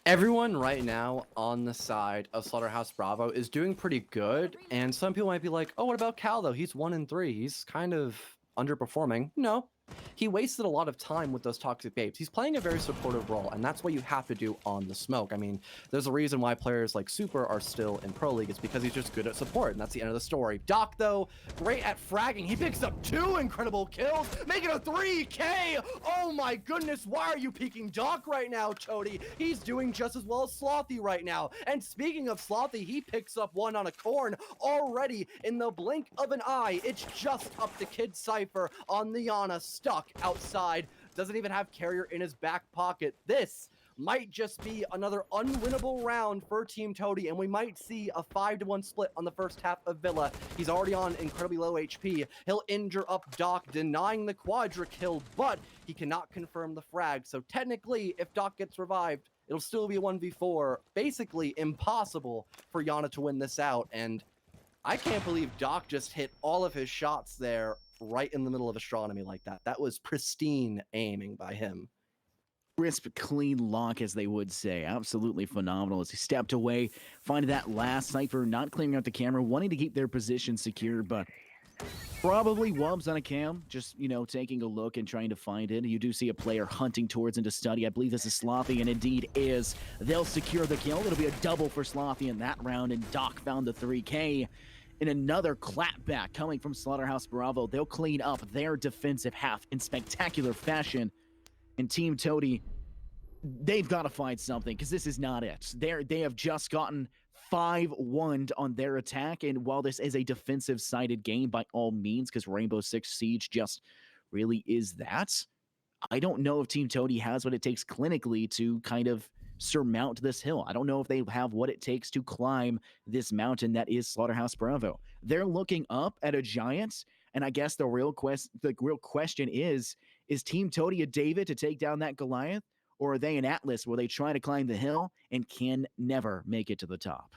Everyone right now on the side of Slaughterhouse Bravo is doing pretty good, and some people might be like, oh, what about Cal though? He's 1-3. He's kind of underperforming. No, he wasted a lot of time with those toxic babes. He's playing a very supportive role, and that's what you have to do on the smoke. I mean, there's a reason why players like Super are still in Pro League. It's because he's just good at support, and that's the end of the story. Doc, though, great at fragging. He picks up 2 incredible kills, making a 3K. Oh my goodness, why are you peeking Doc right now, Toady? He's doing just as well as Slothy right now. And speaking of Slothy, he picks up one on a corn already in the blink of an eye. It's just up to Kid Cypher on the Yana, stuck outside, doesn't even have carrier in his back pocket. This might just be another unwinnable round for Team Toady, and we might see a 5-1 split on the first half of Villa. He's already on incredibly low HP. He'll injure up Doc, denying the quadra kill, but he cannot confirm the frag. So technically, if Doc gets revived, it'll still be a 1v4. Basically impossible for Yana to win this out, and I can't believe Doc just hit all of his shots there right in the middle of astronomy like that. That was pristine aiming by him. Crisp, clean lock, as they would say. Absolutely phenomenal as he stepped away, finding that last Cypher, not clearing out the camera, wanting to keep their position secure, but probably Wubs on a cam, just, taking a look and trying to find it. You do see a player hunting towards into study. I believe this is Slothy, and indeed is. They'll secure the kill. It'll be a double for Slothy in that round, and Doc found the 3K. In another clapback coming from Slaughterhouse Bravo, they'll clean up their defensive half in spectacular fashion. And Team Toady, they've got to find something, because this is not it. They have just gotten 5-1 on their attack, and while this is a defensive-sided game by all means, because Rainbow Six Siege just really is that, I don't know if Team Toady has what it takes clinically to kind of surmount this hill. I don't know if they have what it takes to climb this mountain that is Slaughterhouse Bravo. They're looking up at a giant, and I guess the real question is Team Toady a David to take down that Goliath, or are they an Atlas where they try to climb the hill and can never make it to the top?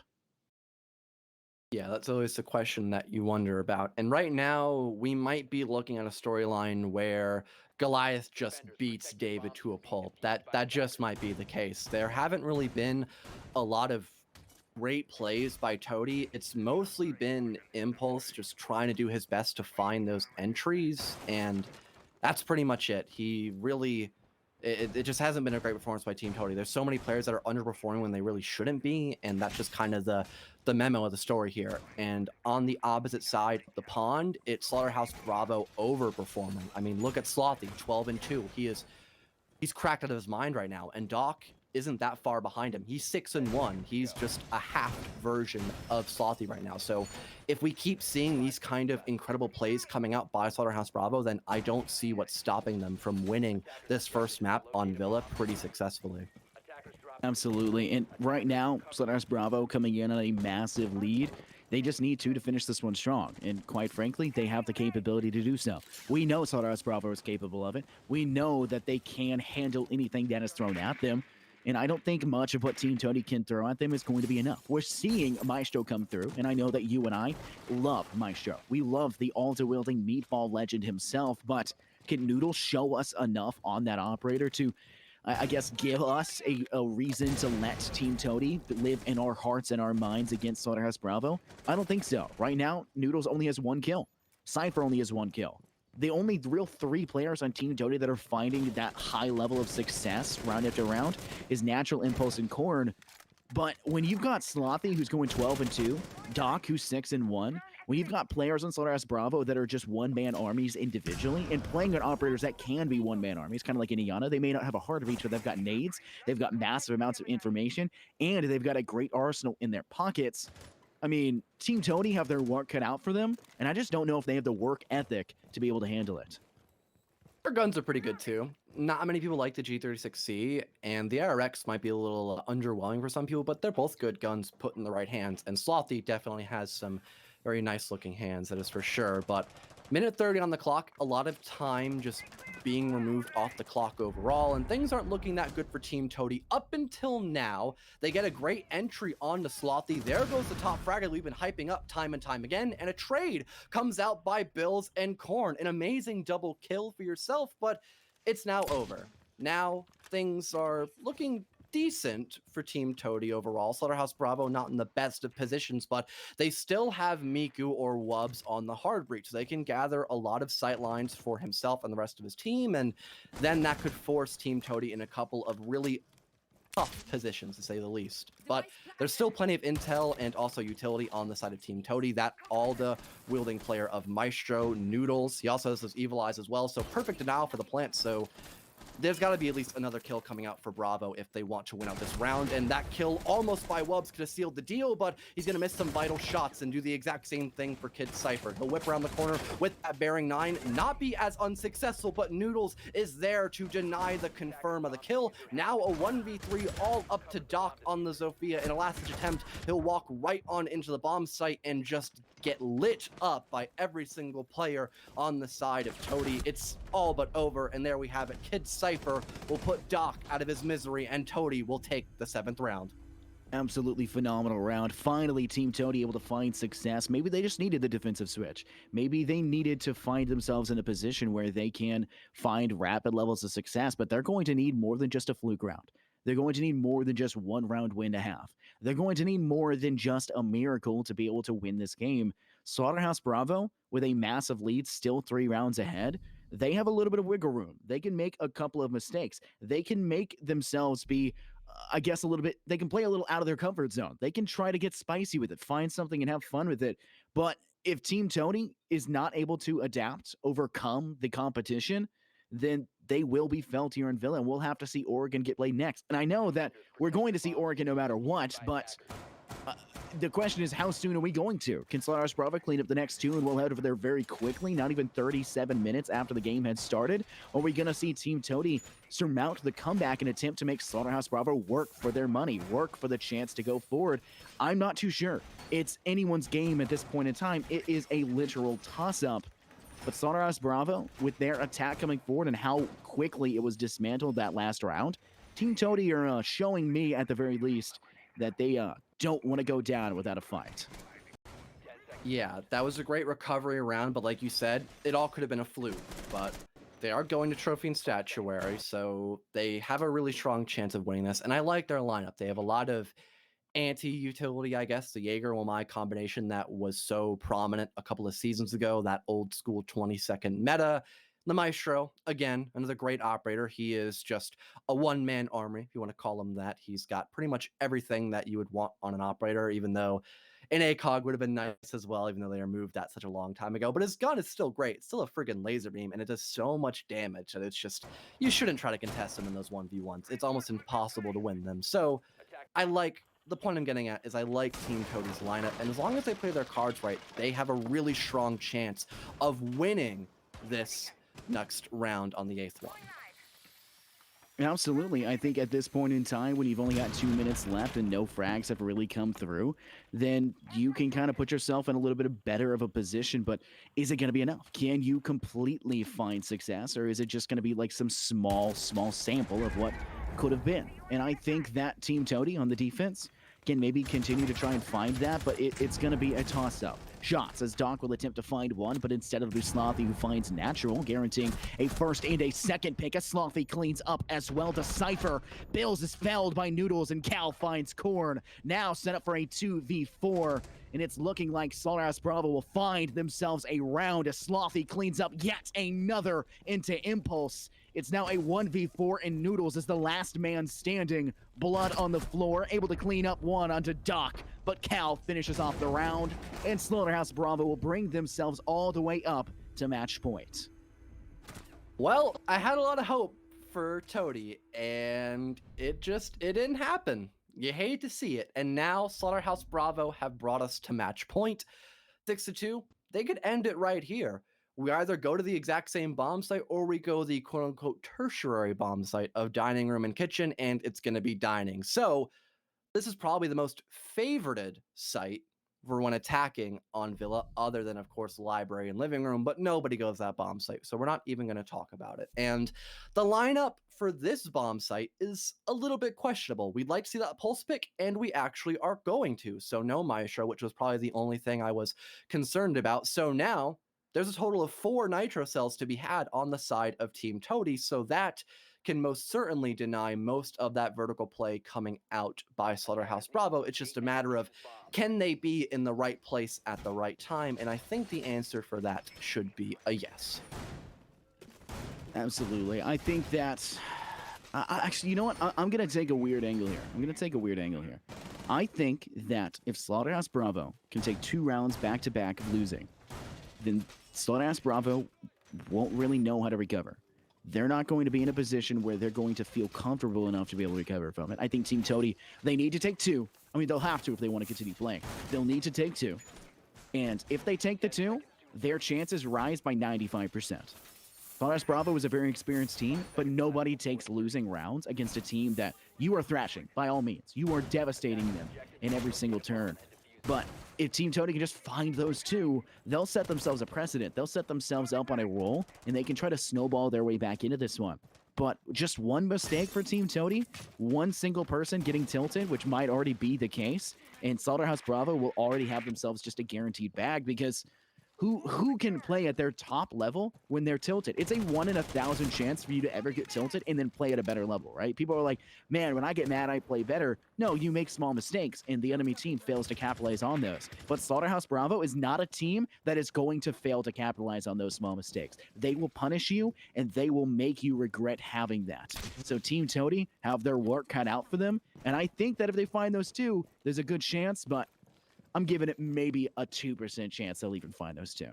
Yeah, that's always the question that you wonder about. And right now, we might be looking at a storyline where Goliath just beats David to a pulp. That just might be the case. There haven't really been a lot of great plays by Toady. It's mostly been Impulse just trying to do his best to find those entries, and that's pretty much it. He really... It just hasn't been a great performance by Team Toady. There's so many players that are underperforming when they really shouldn't be, and that's just kind of the memo of the story here. And on the opposite side of the pond, it's Slaughterhouse Bravo overperforming. I mean, look at Slothy, 12-2. He's cracked out of his mind right now, and Doc isn't that far behind him. He's 6-1. He's just a half version of Slothy right now. So if we keep seeing these kind of incredible plays coming out by Slaughterhouse Bravo, then I don't see what's stopping them from winning this first map on Villa pretty successfully. Absolutely. And right now, Slaughterhouse Bravo coming in on a massive lead. They just need to finish this one strong. And quite frankly, they have the capability to do so. We know Slaughterhouse Bravo is capable of it. We know that they can handle anything that is thrown at them. And I don't think much of what Team Tony can throw at them is going to be enough. We're seeing Maestro come through, and I know that you and I love Maestro. We love the altar-wielding meatball legend himself, but can Noodle show us enough on that operator to I guess, give us a reason to let Team Toady live in our hearts and our minds against Slaughterhouse Bravo? I don't think so. Right now, Noodles only has 1 kill. Cypher only has 1 kill. The only real 3 players on Team Toady that are finding that high level of success round after round is Natural Impulse and Corn. But when you've got Slothy, who's going 12-2, Doc, who's 6-1, when you've got players on Slaughterhouse Bravo that are just one-man armies individually and playing on operators that can be one-man armies, kind of like Indiana, they may not have a hard reach, but they've got nades, they've got massive amounts of information, and they've got a great arsenal in their pockets. I mean, Team Tony have their work cut out for them, and I just don't know if they have the work ethic to be able to handle it. Their guns are pretty good too. Not many people like the G36C, and the RX might be a little underwhelming for some people, but they're both good guns put in the right hands. And Slothy definitely has some very nice looking hands, that is for sure. But minute 30 on the clock, a lot of time just being removed off the clock overall, and things aren't looking that good for Team Toady up until now. They get a great entry onto Slothy. There goes the top frag that we've been hyping up time and time again, and a trade comes out by Bills and Corn. An amazing double kill for yourself, but it's now over. Now things are looking decent for Team Toady overall. Slaughterhouse Bravo not in the best of positions, but they still have Miku or Wubs on the hard breach. So they can gather a lot of sight lines for himself and the rest of his team, and then that could force Team Toady in a couple of really tough positions, to say the least. But there's still plenty of intel and also utility on the side of Team Toady. That all the wielding player of Maestro, Noodles. He also has those Evil Eyes as well, so perfect denial for the plant. So there's got to be at least another kill coming out for Bravo if they want to win out this round, and that kill almost by Wubs could have sealed the deal, but he's going to miss some vital shots and do the exact same thing for Kid Cypher. He'll whip around the corner with that bearing 9, not be as unsuccessful, but Noodles is there to deny the confirm of the kill. Now a 1v3 all up to Doc on the Zofia. In a last-ditch attempt, he'll walk right on into the bomb site and just get lit up by every single player on the side of Toady. It's all but over, and there we have it. Kid Cypher will put Doc out of his misery, and Toady will take the 7th round. Absolutely phenomenal round. Finally, Team Toady able to find success. Maybe they just needed the defensive switch. Maybe they needed to find themselves in a position where they can find rapid levels of success, but they're going to need more than just a fluke round. They're going to need more than just 1 round win to have. They're going to need more than just a miracle to be able to win this game. Slaughterhouse Bravo, with a massive lead, still 3 rounds ahead, they have a little bit of wiggle room. They can make a couple of mistakes. They can make themselves be, I guess, a little bit, they can play a little out of their comfort zone. They can try to get spicy with it, find something and have fun with it. But if Team Tony is not able to adapt, overcome the competition, then they will be felt here in Villa, and we'll have to see Oregon get played next. And I know that we're going to see Oregon no matter what, but the question is, how soon are we going to? Can Slaughterhouse Bravo clean up the next 2 and we'll head over there very quickly, not even 37 minutes after the game had started? Or are we going to see Team Toady surmount the comeback and attempt to make Slaughterhouse Bravo work for their money, work for the chance to go forward? I'm not too sure. It's anyone's game at this point in time. It is a literal toss-up. But Slaughterhouse Bravo, with their attack coming forward and how quickly it was dismantled that last round, Team Toady are showing me, at the very least, that they don't want to go down without a fight. Yeah, that was a great recovery round, but like you said, it all could have been a fluke. But they are going to Trophy and Statuary, so they have a really strong chance of winning this. And I like their lineup. They have a lot of anti-utility, I guess, the Jaeger Wamai combination that was so prominent a couple of seasons ago, that old school 20-second meta. The Maestro, again, another great operator. He is just a one-man army, if you want to call him that. He's got pretty much everything that you would want on an operator, even though an ACOG would have been nice as well, even though they removed that such a long time ago. But his gun is still great. It's still a friggin' laser beam, and it does so much damage that it's just, you shouldn't try to contest him in those 1v1s. It's almost impossible to win them. So I like the point I'm getting at is I like Team Toadie's lineup, and as long as they play their cards right, they have a really strong chance of winning this next round on the 8th one. Absolutely. I think at this point in time, when you've only got 2 minutes left and no frags have really come through, then you can kind of put yourself in a little bit better of a position. But is it going to be enough? Can you completely find success, or is it just going to be like some small sample of what could have been? And I think that Team Toadie on the defense can maybe continue to try and find that, but it's going to be a toss-up. Shots as Doc will attempt to find one, but instead of Slothy, who finds Natural, guaranteeing a first and a second pick. As Slothy cleans up as well to Cypher. Bills is felled by Noodles, and Cal finds Corn. Now set up for a 2v4, and it's looking like Slaughterhouse Bravo will find themselves a round as Slothy cleans up yet another into Impulse. It's now a 1v4, and Noodles is the last man standing. Blood on the floor, able to clean up one onto Doc, but Cal finishes off the round, and Slaughterhouse Bravo will bring themselves all the way up to match point. Well, I had a lot of hope for Toadie, and it didn't happen. You hate to see it, and now Slaughterhouse Bravo have brought us to match point. 6-2, they could end it right here. We either go to the exact same bomb site, or we go the quote-unquote tertiary bomb site of dining room and kitchen, and it's going to be dining. So this is probably the most favorited site for when attacking on Villa, other than, of course, library and living room, but nobody goes to that bomb site, so we're not even going to talk about it. And the lineup for this bomb site is a little bit questionable. We'd like to see that pulse pick, and we actually are going to. So no Maestro, which was probably the only thing I was concerned about. So now there's a total of 4 Nitro cells to be had on the side of Team Toadie, so that can most certainly deny most of that vertical play coming out by Slaughterhouse Bravo. It's just a matter of, can they be in the right place at the right time? And I think the answer for that should be a yes. Absolutely. I think that... actually, you know what? I'm going to take a weird angle here. I think that if Slaughterhouse Bravo can take 2 rounds back-to-back of losing, then Slaughterhouse Bravo won't really know how to recover. They're not going to be in a position where they're going to feel comfortable enough to be able to recover from it. I think Team Toadie, they need to take 2. I mean, they'll have to if they want to continue playing. They'll need to take 2. And if they take the 2, their chances rise by 95%. Slaughterhouse Bravo is a very experienced team, but nobody takes losing rounds against a team that you are thrashing, by all means. You are devastating them in every single turn. But if Team Toadie can just find those 2, they'll set themselves a precedent. They'll set themselves up on a roll, and they can try to snowball their way back into this one. But just one mistake for Team Toadie, one single person getting tilted, which might already be the case, and Slaughterhouse Bravo will already have themselves just a guaranteed bag, because who can play at their top level when they're tilted? It's a 1 in 1,000 chance for you to ever get tilted and then play at a better level, right? People are like, man, when I get mad, I play better. No, you make small mistakes, and the enemy team fails to capitalize on those. But Slaughterhouse Bravo is not a team that is going to fail to capitalize on those small mistakes. They will punish you, and they will make you regret having that. So Team Toadie have their work cut out for them, and I think that if they find those 2, there's a good chance, but I'm giving it maybe a 2% chance they'll even find those 2.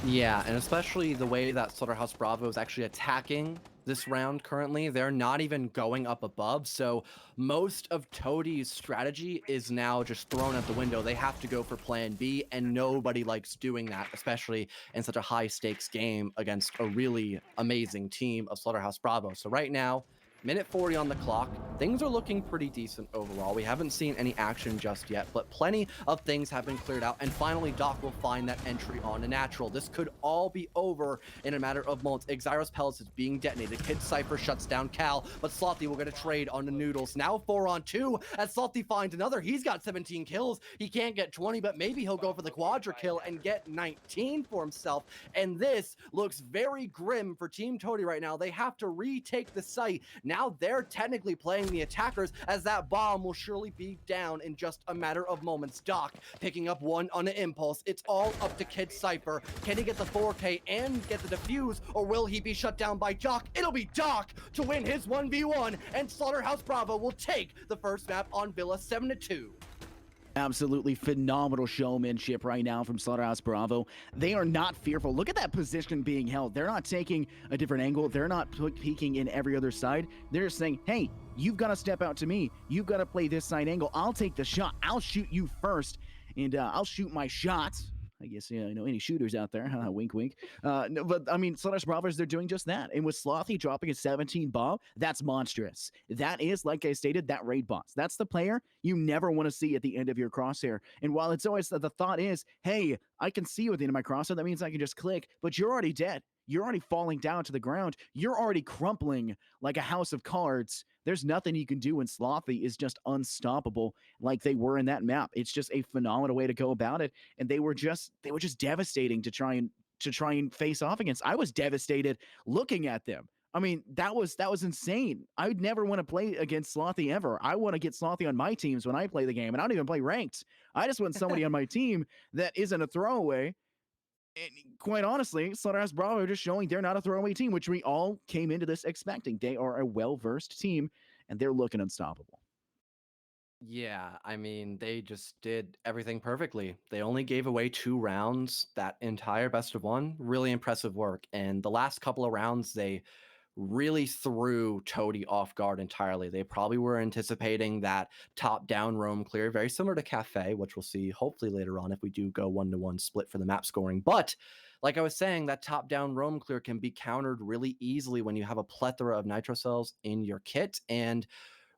Yeah, and especially the way that Slaughterhouse Bravo is actually attacking this round currently. They're not even going up above, so most of Toadie's strategy is now just thrown out the window. They have to go for plan B, and nobody likes doing that, especially in such a high-stakes game against a really amazing team of Slaughterhouse Bravo. So right now, minute 40 on the clock. Things are looking pretty decent overall. We haven't seen any action just yet, but plenty of things have been cleared out. And finally, Doc will find that entry on a natural. This could all be over in a matter of moments. Xyros Pellets is being detonated. Kid Cypher shuts down Cal, but Slothy will get a trade on the Noodles. Now 4-on-2 as Slothy finds another. He's got 17 kills. He can't get 20, but maybe he'll go for the quadra kill and get 19 for himself. And this looks very grim for Team Toadie right now. They have to retake the site. Now they're technically playing the attackers, as that bomb will surely be down in just a matter of moments. Doc picking up one on an impulse. It's all up to Kid Cypher. Can he get the 4K and get the defuse, or will he be shut down by Doc? It'll be Doc to win his 1v1, and Slaughterhouse Bravo will take the first map on Villa 7-2. Absolutely phenomenal showmanship right now from Slaughterhouse Bravo. They are not fearful. Look at that position being held. They're not taking a different angle. They're not peeking in every other side. They're just saying, hey, you've got to step out to me. You've got to play this side angle. I'll take the shot. I'll shoot you first, and I'll shoot my shot. I guess, you know, any shooters out there, wink, wink. No, but I mean, Slaughterhouse Bravos, they're doing just that. And with Slothy dropping a 17 bomb, that's monstrous. That is, like I stated, that raid boss. That's the player you never want to see at the end of your crosshair. And while it's always the thought is, hey, I can see you at the end of my crosshair, that means I can just click, but you're already dead. You're already falling down to the ground. You're already crumpling like a house of cards. There's nothing you can do, and Slothy is just unstoppable like they were in that map. It's just a phenomenal way to go about it. And they were just devastating to try and face off against. I was devastated looking at them. I mean, that was insane. I would never want to play against Slothy ever. I want to get Slothy on my teams when I play the game, and I don't even play ranked. I just want somebody on my team that isn't a throwaway. And quite honestly, Slaughterhouse Bravo are just showing they're not a throwaway team, which we all came into this expecting. They are a well-versed team, and they're looking unstoppable. Yeah, I mean, they just did everything perfectly. They only gave away 2 rounds that entire best of one. Really impressive work. And the last couple of rounds, they really threw Toady off guard entirely. They probably were anticipating that top-down roam clear, very similar to Cafe, which we'll see hopefully later on if we do go 1-to-1 split for the map scoring. But like I was saying, that top-down roam clear can be countered really easily when you have a plethora of nitro cells in your kit. And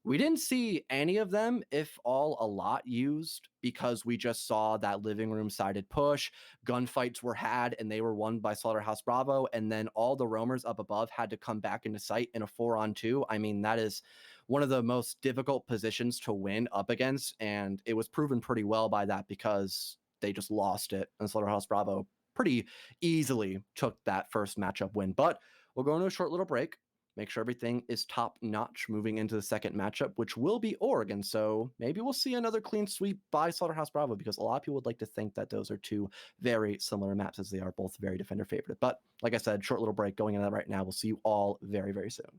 we didn't see any of them, if all, a lot used, because we just saw that living room sided push. Gunfights were had and they were won by Slaughterhouse Bravo. And then all the roamers up above had to come back into sight in a 4-on-2. I mean, that is one of the most difficult positions to win up against. And it was proven pretty well by that because they just lost it. And Slaughterhouse Bravo pretty easily took that first matchup win. But we'll go into a short little break, make sure everything is top notch moving into the second matchup, which will be Oregon. So maybe we'll see another clean sweep by Slaughterhouse Bravo, because a lot of people would like to think that those are two very similar maps, as they are both very defender favored. But like I said, short little break going into that right now. We'll see you all very, very soon.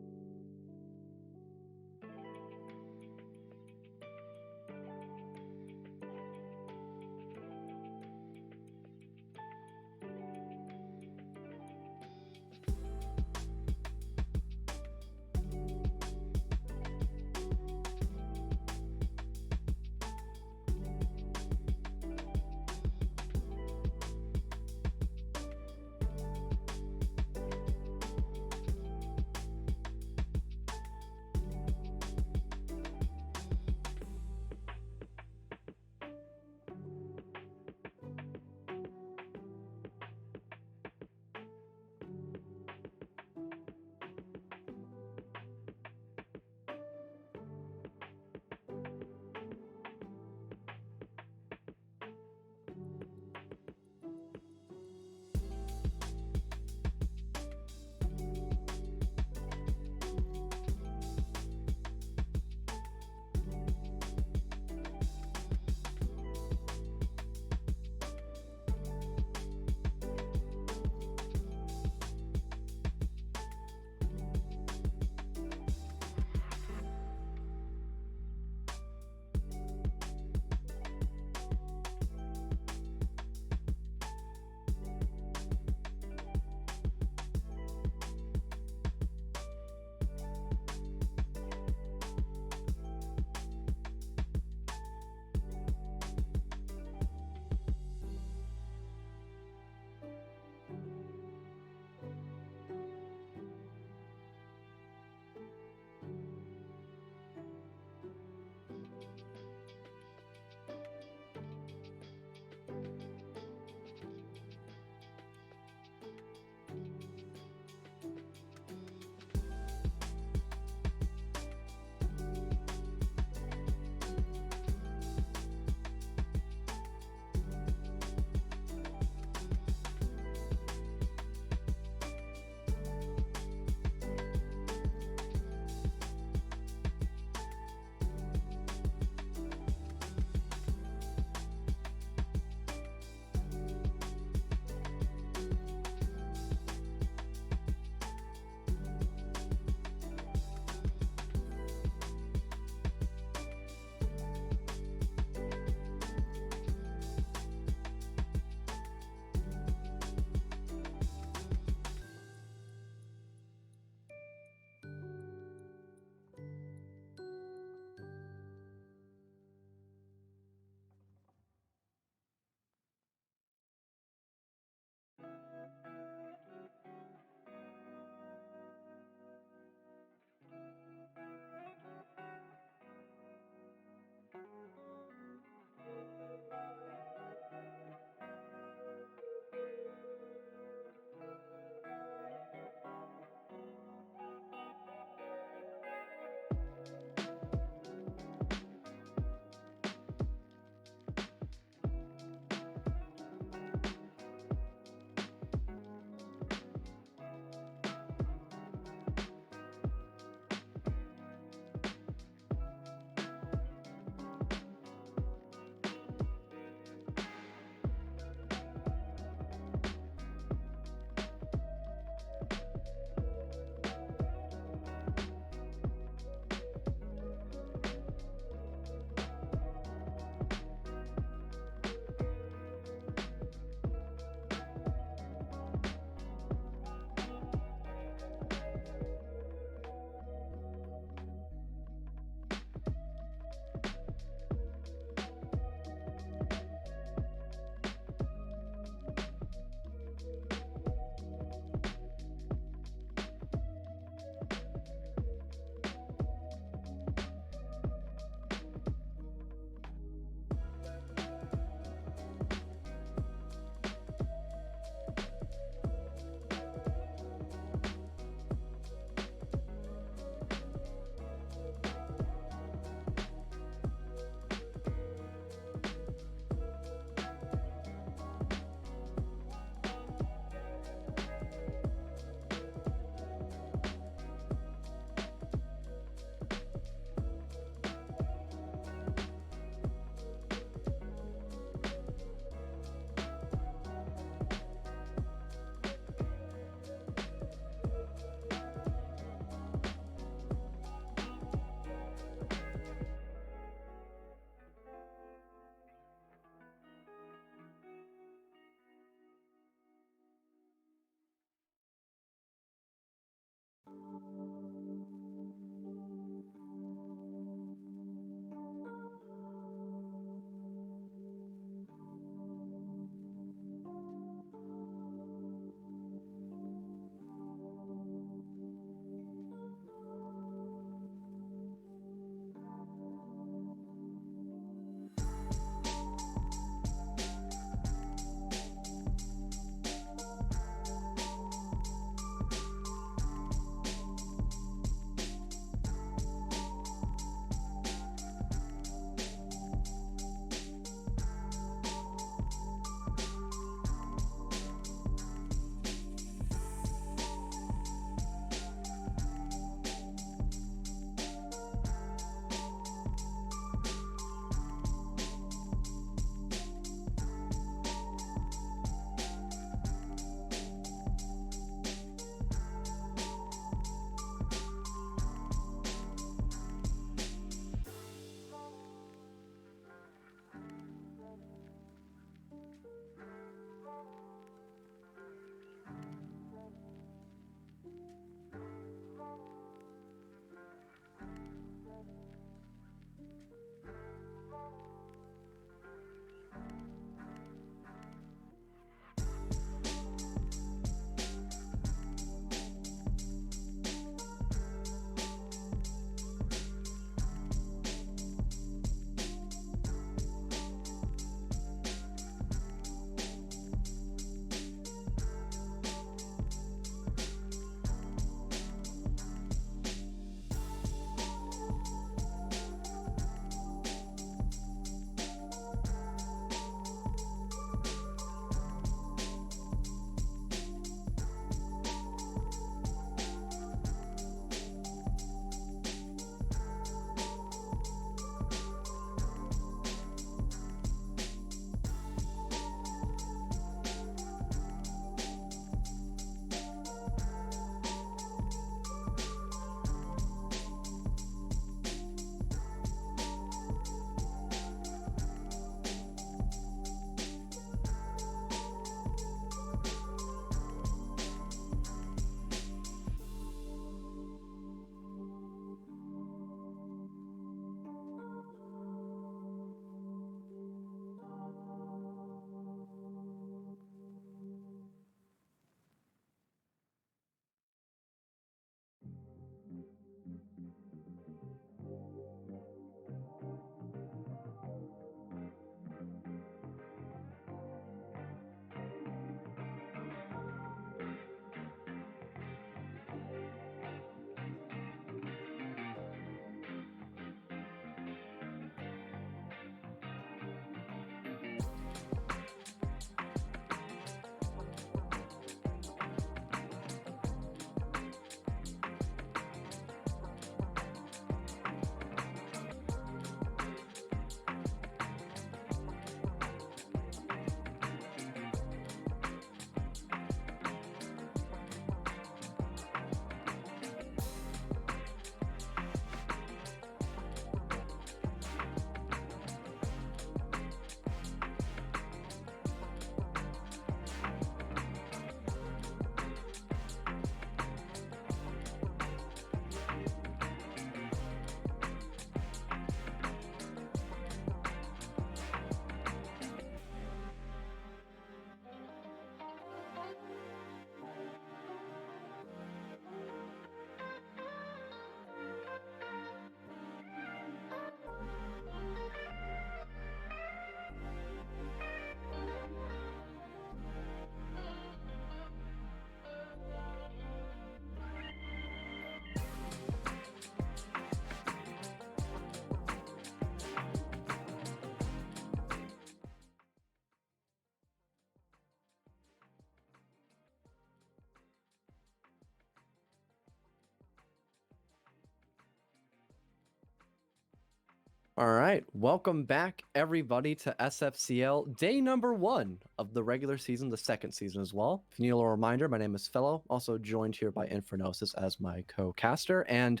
All right, welcome back everybody to SFCL day number 1 of the regular season, the second season as well. If you need a little reminder, my name is Fellow, also joined here by Infernosis as my co-caster, and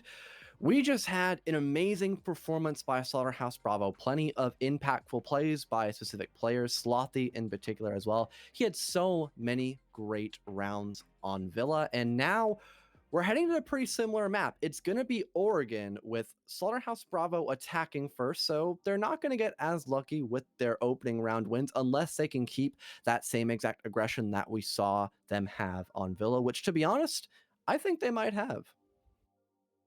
we just had an amazing performance by Slaughterhouse Bravo. Plenty of impactful plays by specific players, Slothy in particular as well. He had so many great rounds on Villa, and now we're heading to a pretty similar map. It's going to be Oregon with Slaughterhouse Bravo attacking first, so they're not going to get as lucky with their opening round wins unless they can keep that same exact aggression that we saw them have on Villa, which, to be honest, I think they might have.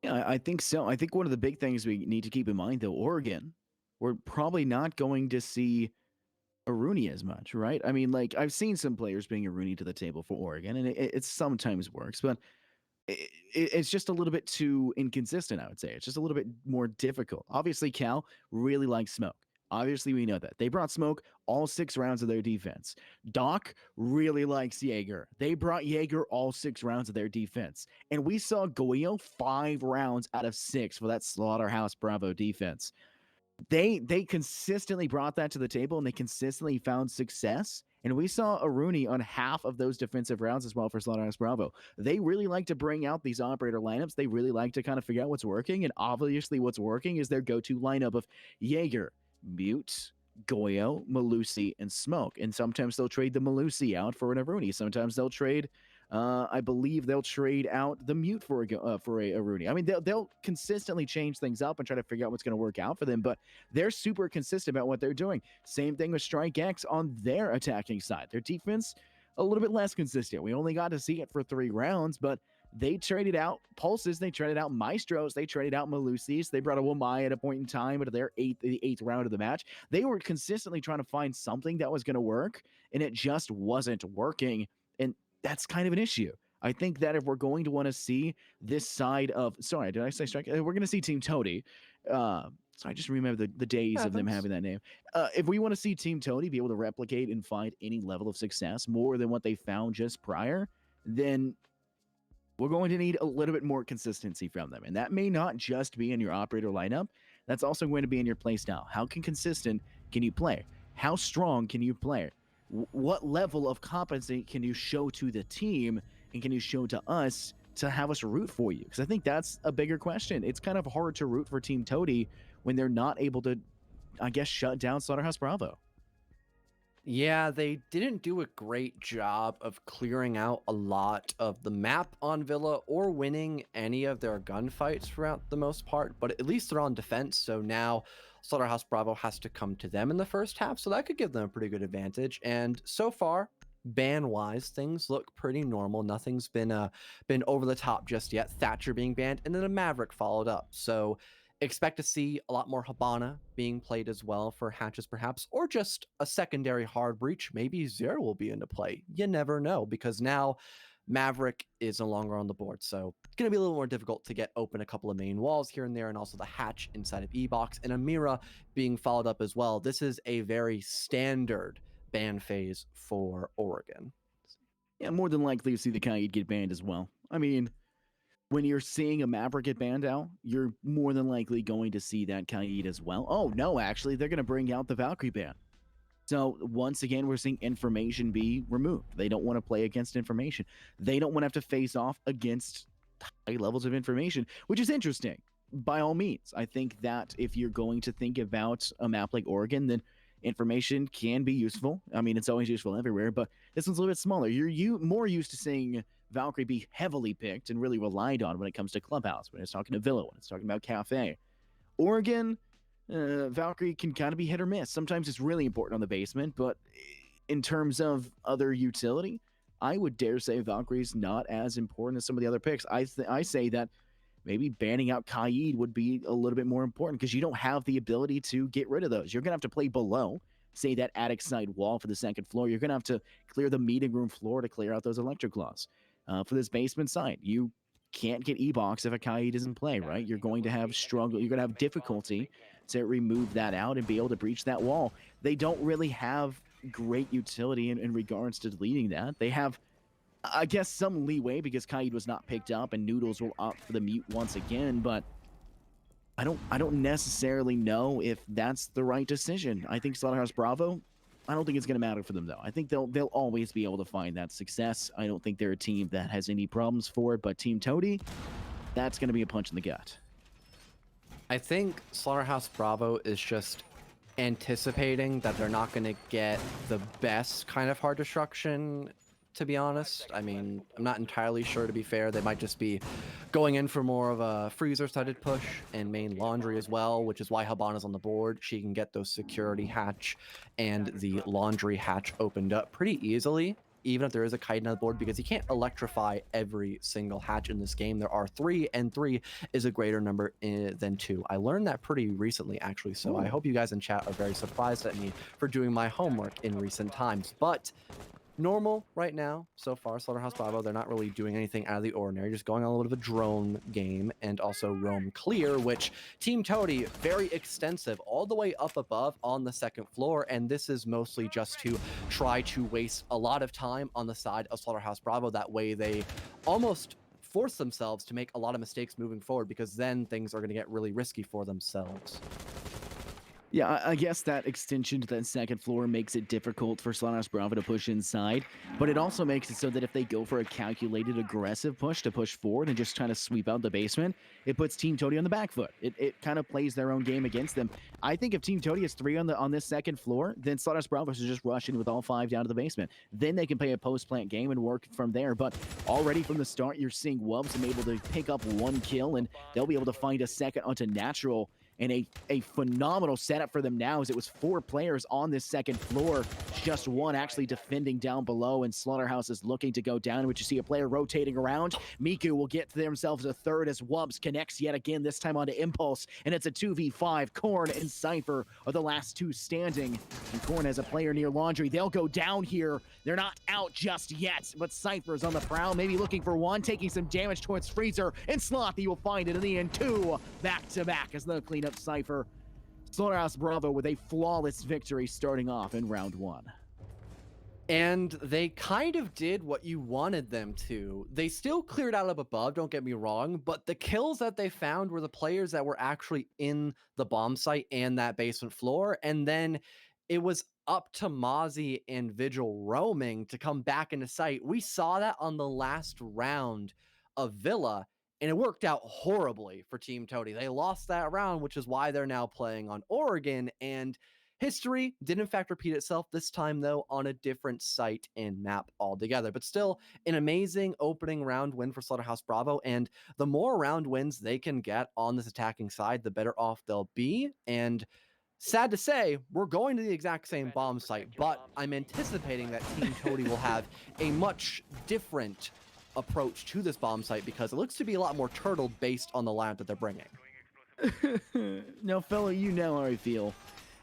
Yeah, I think so. I think one of the big things we need to keep in mind, though, Oregon, we're probably not going to see a Rooney as much, right? I mean, like I've seen some players bring a Rooney to the table for Oregon, and it sometimes works, but it's just a little bit too inconsistent, I would say. It's just a little bit more difficult. Obviously, Cal really likes Smoke. Obviously, we know that. They brought Smoke all 6 rounds of their defense. Doc really likes Jaeger. They brought Jaeger all 6 rounds of their defense. And we saw Goyo 5 rounds out of 6 for that Slaughterhouse Bravo defense. They consistently brought that to the table and they consistently found success. And we saw a Rooney on half of those defensive rounds as well for Slaughterhouse Bravo. They really like to bring out these operator lineups. They really like to kind of figure out what's working. And obviously, what's working is their go to lineup of Jaeger, Mute, Goyo, Malusi, and Smoke. And sometimes they'll trade the Malusi out for an Rooney. Sometimes they'll trade I believe they'll trade out the Mute for a Rooney. I mean, they'll consistently change things up and try to figure out what's going to work out for them, but they're super consistent about what they're doing. Same thing with Strike X on their attacking side. Their defense, a little bit less consistent. We only got to see it for 3 rounds, but they traded out Pulses, they traded out Maestros, they traded out Malusis, they brought a Womai at a point in time at the eighth round of the match. They were consistently trying to find something that was going to work, and it just wasn't working. And that's kind of an issue. I think that if we're going to want to see this side of, sorry, did I say Strike? We're going to see Team Toady. So I just remember the days of them having that name. If we want to see Team Toady be able to replicate and find any level of success more than what they found just prior, then we're going to need a little bit more consistency from them. And that may not just be in your operator lineup. That's also going to be in your play style. How consistent can you play? How strong can you play? What level of competency can you show to the team and can you show to us to have us root for you? Because I think that's a bigger question. It's kind of hard to root for Team Toady when they're not able to, I guess, shut down Slaughterhouse Bravo. Yeah, they didn't do a great job of clearing out a lot of the map on Villa or winning any of their gunfights throughout the most part, but at least they're on defense, so now Slaughterhouse Bravo has to come to them in the first half, so that could give them a pretty good advantage. And so far, ban-wise, things look pretty normal. Nothing's been over the top just yet. Thatcher being banned, and then a Maverick followed up. So expect to see a lot more Habana being played as well for hatches perhaps, or just a secondary hard breach. Maybe Zero will be into play. You never know, because now Maverick is no longer on the board. So it's going to be a little more difficult to get open a couple of main walls here and there, and also the hatch inside of E-Box, and Amira being followed up as well. This is a very standard ban phase for Oregon. Yeah, more than likely to see the Kaid get banned as well. I mean, when you're seeing a Maverick get banned out, you're more than likely going to see that Kaid as well. Oh, no, actually, they're going to bring out the Valkyrie ban. So once again, we're seeing information be removed. They don't want to play against information. They don't want to have to face off against high levels of information, which is interesting. By all means, I think that if you're going to think about a map like Oregon, then information can be useful. I mean, it's always useful everywhere, but this one's a little bit smaller. You're more used to seeing Valkyrie be heavily picked and really relied on when it comes to Clubhouse, when it's talking to Villa, when it's talking about Cafe. Oregon, Valkyrie can kind of be hit or miss. Sometimes it's really important on the basement, but in terms of other utility, I would dare say Valkyrie's not as important as some of the other picks. I say that maybe banning out Kaid would be a little bit more important because you don't have the ability to get rid of those. You're going to have to play below, say, that attic side wall for the second floor. You're going to have to clear the meeting room floor to clear out those electric claws. For this basement side, you can't get E-Box if a Kaid doesn't play, right? You're going to have struggle. You're going to have difficulty to remove that out and be able to breach that wall. They don't really have great utility in regards to deleting that. They have, I guess, some leeway because Kaid was not picked up and Noodles will opt for the mute once again, but I don't necessarily know if that's the right decision. I think Slaughterhouse Bravo, I don't think it's going to matter for them though. I think they'll always be able to find that success. I don't think they're a team that has any problems for it, but Team Toady, that's going to be a punch in the gut. I think Slaughterhouse Bravo is just anticipating that they're not going to get the best kind of hard destruction, to be honest. I mean, I'm not entirely sure, to be fair. They might just be going in for more of a freezer-sided push and main laundry as well, which is why Habana's on the board. She can get those security hatch and the laundry hatch opened up pretty easily, even if there is a kite on the board, because you can't electrify every single hatch in this game. There are 3, and 3 is a greater number than 2. I learned that pretty recently, actually, so I hope you guys in chat are very surprised at me for doing my homework in recent times. But normal right now so far. Slaughterhouse Bravo, they're not really doing anything out of the ordinary, just going on a little bit of a drone game and also roam clear, which Team Toady, very extensive all the way up above on the second floor, and this is mostly just to try to waste a lot of time on the side of Slaughterhouse Bravo. That way they almost force themselves to make a lot of mistakes moving forward, because then things are going to get really risky for themselves. Yeah, I guess that extension to that second floor makes it difficult for Slaughterhouse Bravo to push inside, but it also makes it so that if they go for a calculated, aggressive push to push forward and just trying to sweep out the basement, it puts Team Toady on the back foot. It kind of plays their own game against them. I think if Team Toady has 3 on this second floor, then Slaughterhouse Bravo should just rush in with all 5 down to the basement. Then they can play a post-plant game and work from there, but already from the start, you're seeing Wubs able to pick up 1 kill, and they'll be able to find a second onto Natural. And a phenomenal setup for them now, as it was 4 players on this second floor, just 1 actually defending down below, and Slaughterhouse is looking to go down, which you see a player rotating around. Miku will get themselves a third as Wubs connects yet again, this time onto Impulse, and it's a 2v5. Korn and Cypher are the last 2 standing, and Korn has a player near Laundry. They'll go down here. They're not out just yet, but Cypher's on the prowl, maybe looking for 1, taking some damage towards Freezer, and Slothy will find it in the end. 2 back-to-back as they'll clean up Cypher. Slaughterhouse Bravo with a flawless victory starting off in round 1. And they kind of did what you wanted them to. They still cleared out up above, don't get me wrong, but the kills that they found were the players that were actually in the bomb site and that basement floor, and then it was up to Mozzie and Vigil roaming to come back into sight. We saw that on the last round of Villa, and it worked out horribly for Team Toady. They lost that round, which is why they're now playing on Oregon, and history did in fact repeat itself, this time though on a different site and map altogether. But still, an amazing opening round win for Slaughterhouse Bravo, and the more round wins they can get on this attacking side, the better off they'll be. And sad to say, we're going to the exact same bomb site, but I'm anticipating that Team Toady will have a much different approach to this bomb site, because it looks to be a lot more turtle based on the lineup that they're bringing. Now, fellow, you know how I feel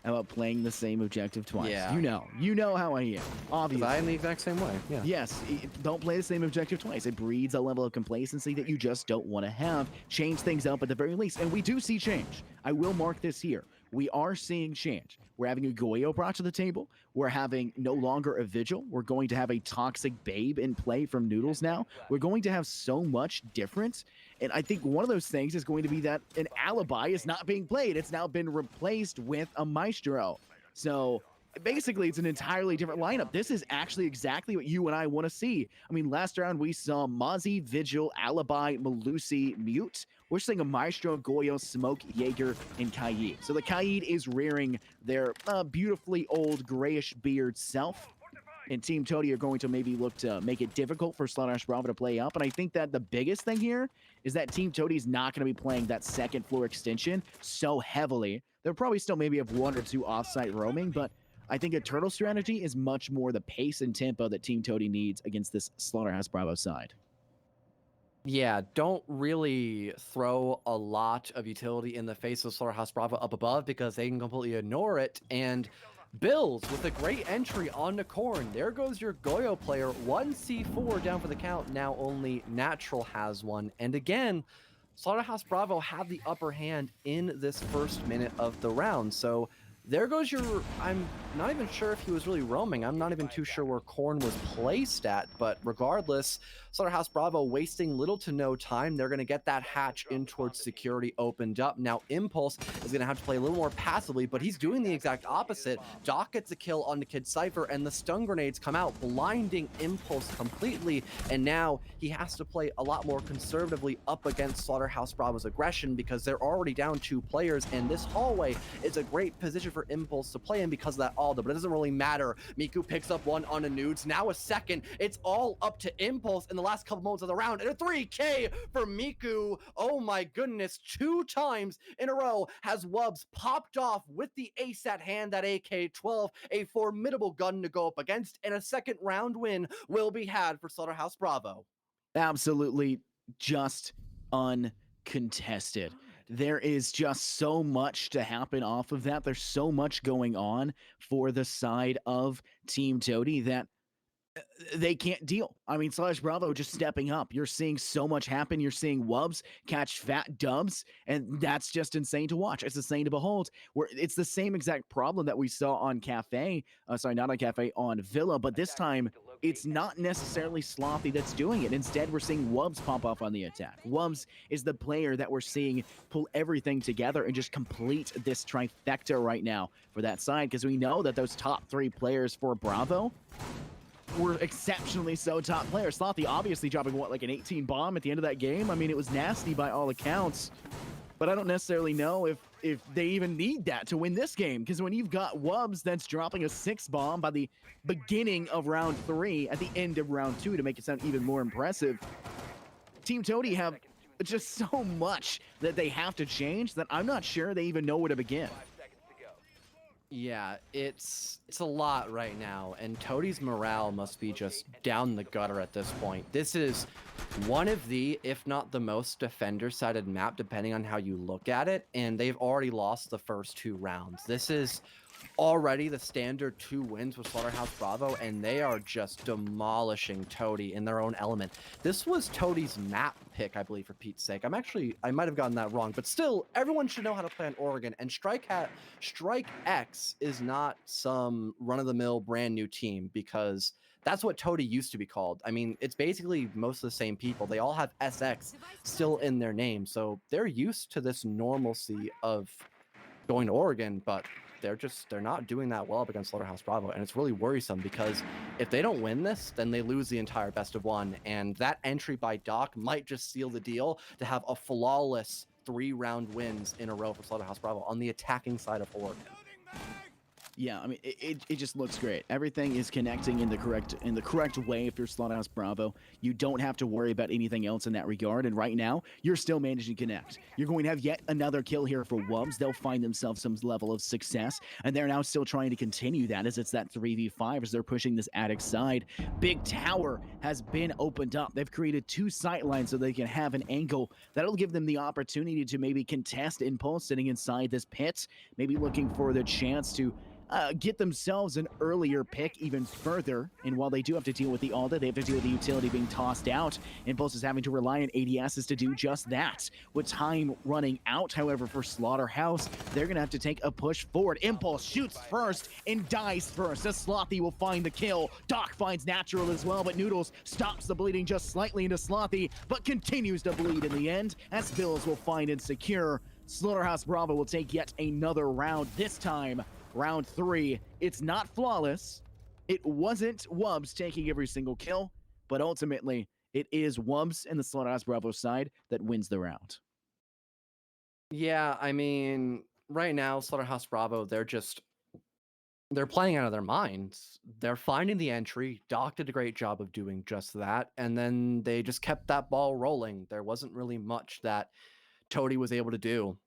about playing the same objective twice. Yeah. You know how I am, obviously. I'm the exact same way. Yeah. Yes, don't play the same objective twice. It breeds a level of complacency that you just don't want to have. Change things up at the very least, and we do see change. I will mark this here. We are seeing change. We're having a Goyo brought to the table. We're having no longer a Vigil. We're going to have a Toxic Babe in play from Noodles now. We're going to have so much difference. And I think one of those things is going to be that an Alibi is not being played. It's now been replaced with a Maestro. So basically, it's an entirely different lineup. This is actually exactly what you and I want to see. I mean, last round we saw Mozzie, Vigil, Alibi, Malusi, Mute. We're seeing a Maestro, Goyo, Smoke, Jaeger, and Kaid. So the Kaid is rearing their beautifully old grayish beard self. And Team Toady are going to maybe look to make it difficult for Slaughterhouse Bravo to play up. And I think that the biggest thing here is that Team Toady's not going to be playing that second floor extension so heavily. They'll probably still maybe have 1 or 2 off-site roaming, but I think a turtle strategy is much more the pace and tempo that Team Toady needs against this Slaughterhouse Bravo side. Yeah, don't really throw a lot of utility in the face of Slaughterhouse Bravo up above, because they can completely ignore it. And Bills with a great entry on the Korn. There goes your Goyo player. 1 C4 down for the count. Now only Natural has 1. And again, Slaughterhouse Bravo have the upper hand in this first minute of the round. So there goes your... I'm not even sure if he was really roaming. I'm not even too sure where Korn was placed at, but regardless, Slaughterhouse Bravo wasting little to no time. They're going to get that hatch in towards security opened up. Now Impulse is going to have to play a little more passively, but he's doing the exact opposite. Doc gets a kill on the Kid Cypher, and the stun grenades come out, blinding Impulse completely, and now he has to play a lot more conservatively up against Slaughterhouse Bravo's aggression because they're already down 2 players, and this hallway is a great position for Impulse to play in because of that Alda, but it doesn't really matter. Miku picks up one on a Nudes, now a second. It's all up to Impulse in the last couple moments of the round, and a 3K for Miku. Oh my goodness, 2 times in a row has Wubs popped off with the ace at hand, that AK-12, a formidable gun to go up against, and a second round win will be had for Slaughterhouse Bravo. Absolutely just uncontested. There is just so much to happen off of that. There's so much going on for the side of Team Toady that they can't deal. I mean, Slash Bravo just stepping up. You're seeing so much happen. You're seeing Wubs catch fat dubs, and that's just insane to watch. It's insane to behold. Where it's the same exact problem that we saw on Cafe. Sorry, not on Cafe, on Villa, but this time it's not necessarily Slothy that's doing it. Instead, we're seeing Wubs pop off on the attack. Wubs is the player that we're seeing pull everything together and just complete this trifecta right now for that side, because we know that those top 3 players for Bravo were exceptionally so top players. Slothy obviously dropping, what, like an 18 bomb at the end of that game? I mean, it was nasty by all accounts, but I don't necessarily know if they even need that to win this game, because when you've got Wubs that's dropping a 6 bomb by the beginning of round 3, at the end of round 2 to make it sound even more impressive, Team Toady have just so much that they have to change that I'm not sure they even know where to begin. Yeah, it's a lot right now, and Toady's morale must be just down the gutter at this point. This is one of the, if not the most defender-sided map, depending on how you look at it, and they've already lost the first 2 rounds. This is already the standard 2 wins with Slaughterhouse Bravo, and they are just demolishing Toady in their own element. This was Toady's map pick, I believe, for Pete's sake. I might have gotten that wrong, but still, everyone should know how to play on Oregon, and Strike X is not some run-of-the-mill brand new team, because that's what Toady used to be called. I mean, it's basically most of the same people. They all have SX still in their name, so they're used to this normalcy of going to Oregon, but they're not doing that well up against Slaughterhouse Bravo, and it's really worrisome because if they don't win this, then they lose the entire best of 1, and that entry by Doc might just seal the deal to have a flawless 3-round wins in a row for Slaughterhouse Bravo on the attacking side of Oregon. Yeah, I mean, it just looks great. Everything is connecting in the correct way. If you're Slaughterhouse Bravo, you don't have to worry about anything else in that regard. And right now, you're still managing to connect. You're going to have yet another kill here for Wubs. They'll find themselves some level of success, and they're now still trying to continue that as it's that 3v5 as they're pushing this attic side. Big tower has been opened up. They've created 2 sight lines so they can have an angle that'll give them the opportunity to maybe contest Impulse sitting inside this pit, maybe looking for the chance to get themselves an earlier pick even further. And while they do have to deal with the Alda, they have to deal with the utility being tossed out. Impulse is having to rely on ADSs to do just that. With time running out, however, for Slaughterhouse, they're going to have to take a push forward. Impulse shoots first and dies first as Slothy will find the kill. Doc finds Natural as well, but Noodles stops the bleeding just slightly into Slothy, but continues to bleed in the end as Bills will find and secure. Slaughterhouse Bravo will take yet another round, this time round 3. It's not flawless. It wasn't Wubs taking every single kill, but ultimately it is Wubs and the Slaughterhouse Bravo side that wins the round. Yeah, I mean, right now, Slaughterhouse Bravo, they're playing out of their minds. They're finding the entry. Doc did a great job of doing just that, and then they just kept that ball rolling. There wasn't really much that Toady was able to do.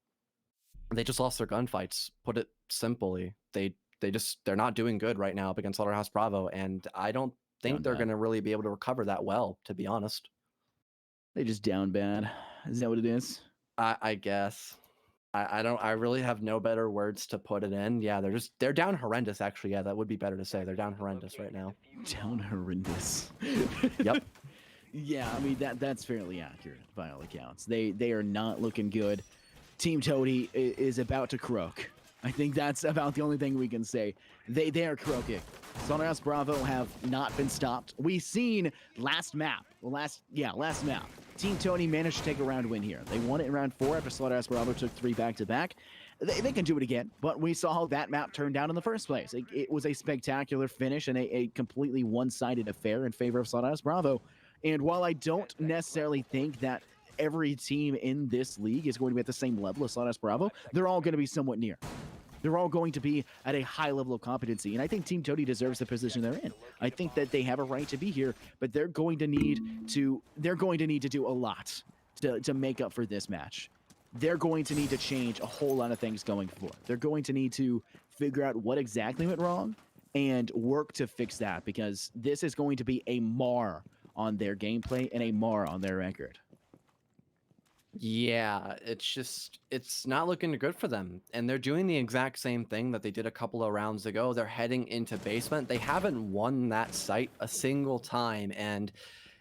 They just lost their gunfights, put it simply. They're not doing good right now up against Slaughterhouse Bravo, and I don't think they're going to really be able to recover that well, to be honest. They just down bad. Is that what it is? I guess. I really have no better words to put it in. Yeah, they're down horrendous, actually. Yeah, that would be better to say. They're down horrendous right now. Down horrendous. Yep. Yeah, I mean that's fairly accurate by all accounts. They are not looking good. Team Toady is about to croak. I think that's about the only thing we can say. They are croaking. Slaughterhouse Bravo have not been stopped. We've seen last map. Last map. Team Tony managed to take a round win here. They won it in round 4 after Slaughterhouse Bravo took 3 back-to-back. They can do it again, but we saw how that map turned out in the first place. It was a spectacular finish and a completely one-sided affair in favor of Slaughterhouse Bravo. And while I don't necessarily think that every team in this league is going to be at the same level as Slaughterhouse Bravo, they're all going to be somewhat near. They're all going to be at a high level of competency, and I think Team Toady deserves the position they're in. I think that they have a right to be here, but they're going to need to do a lot to make up for this match. They're going to need to change a whole lot of things going forward. They're going to need to figure out what exactly went wrong and work to fix that, because this is going to be a mar on their gameplay and a mar on their record. Yeah, it's not looking good for them. And they're doing the exact same thing that they did a couple of rounds ago. They're heading into basement. They haven't won that site a single time. And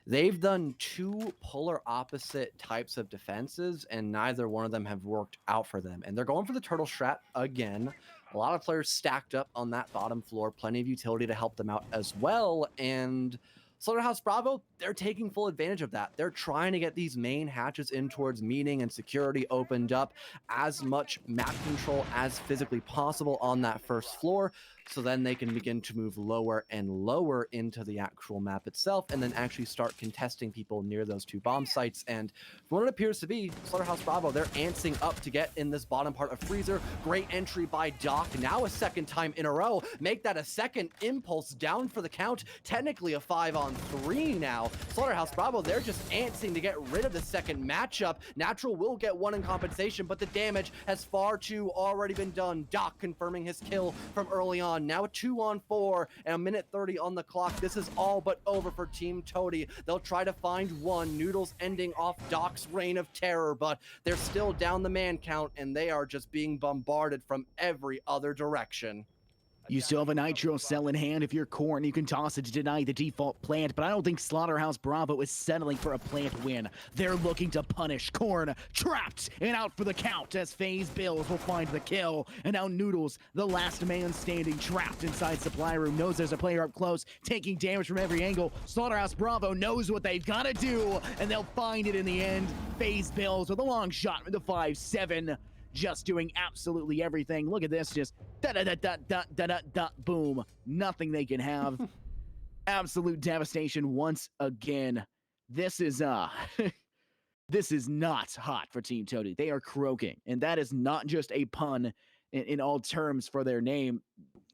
they've done 2 polar opposite types of defenses, and neither one of them have worked out for them. And they're going for the turtle strat again. A lot of players stacked up on that bottom floor, plenty of utility to help them out as well. And Slaughterhouse Bravo, they're taking full advantage of that. They're trying to get these main hatches in towards meeting and security opened up, as much map control as physically possible on that first floor, so then they can begin to move lower and lower into the actual map itself, and then actually start contesting people near those 2 bomb sites. And from what it appears to be, Slaughterhouse Bravo, they're antsing up to get in this bottom part of Freezer. Great entry by Doc, now a second time in a row. Make that a second impulse down for the count. Technically a 5-on-3 now. Slaughterhouse Bravo, they're just antsing to get rid of the second matchup. Natural will get 1 in compensation, but the damage has far too already been done. Doc confirming his kill from early on. Now a 2-on-4 and a minute 30 on the clock. This is all but over for Team Toady. They'll try to find 1. Noodles ending off Doc's reign of terror, but they're still down the man count, and they are just being bombarded from every other direction. You still have a Nitro cell in hand. If you're Corn, you can toss it to deny the default plant, but I don't think Slaughterhouse Bravo is settling for a plant win. They're looking to punish Corn. Trapped and out for the count as FaZe Bills will find the kill. And now Noodles, the last man standing, trapped inside supply room, knows there's a player up close, taking damage from every angle. Slaughterhouse Bravo knows what they've got to do, and they'll find it in the end. FaZe Bills with a long shot with the 5-7. Just doing absolutely everything. Look at this, just da-da-da-da-da-da-da, boom. Nothing they can have. Absolute devastation once again. This is this is not hot for Team Toady. They are croaking, and that is not just a pun in all terms for their name.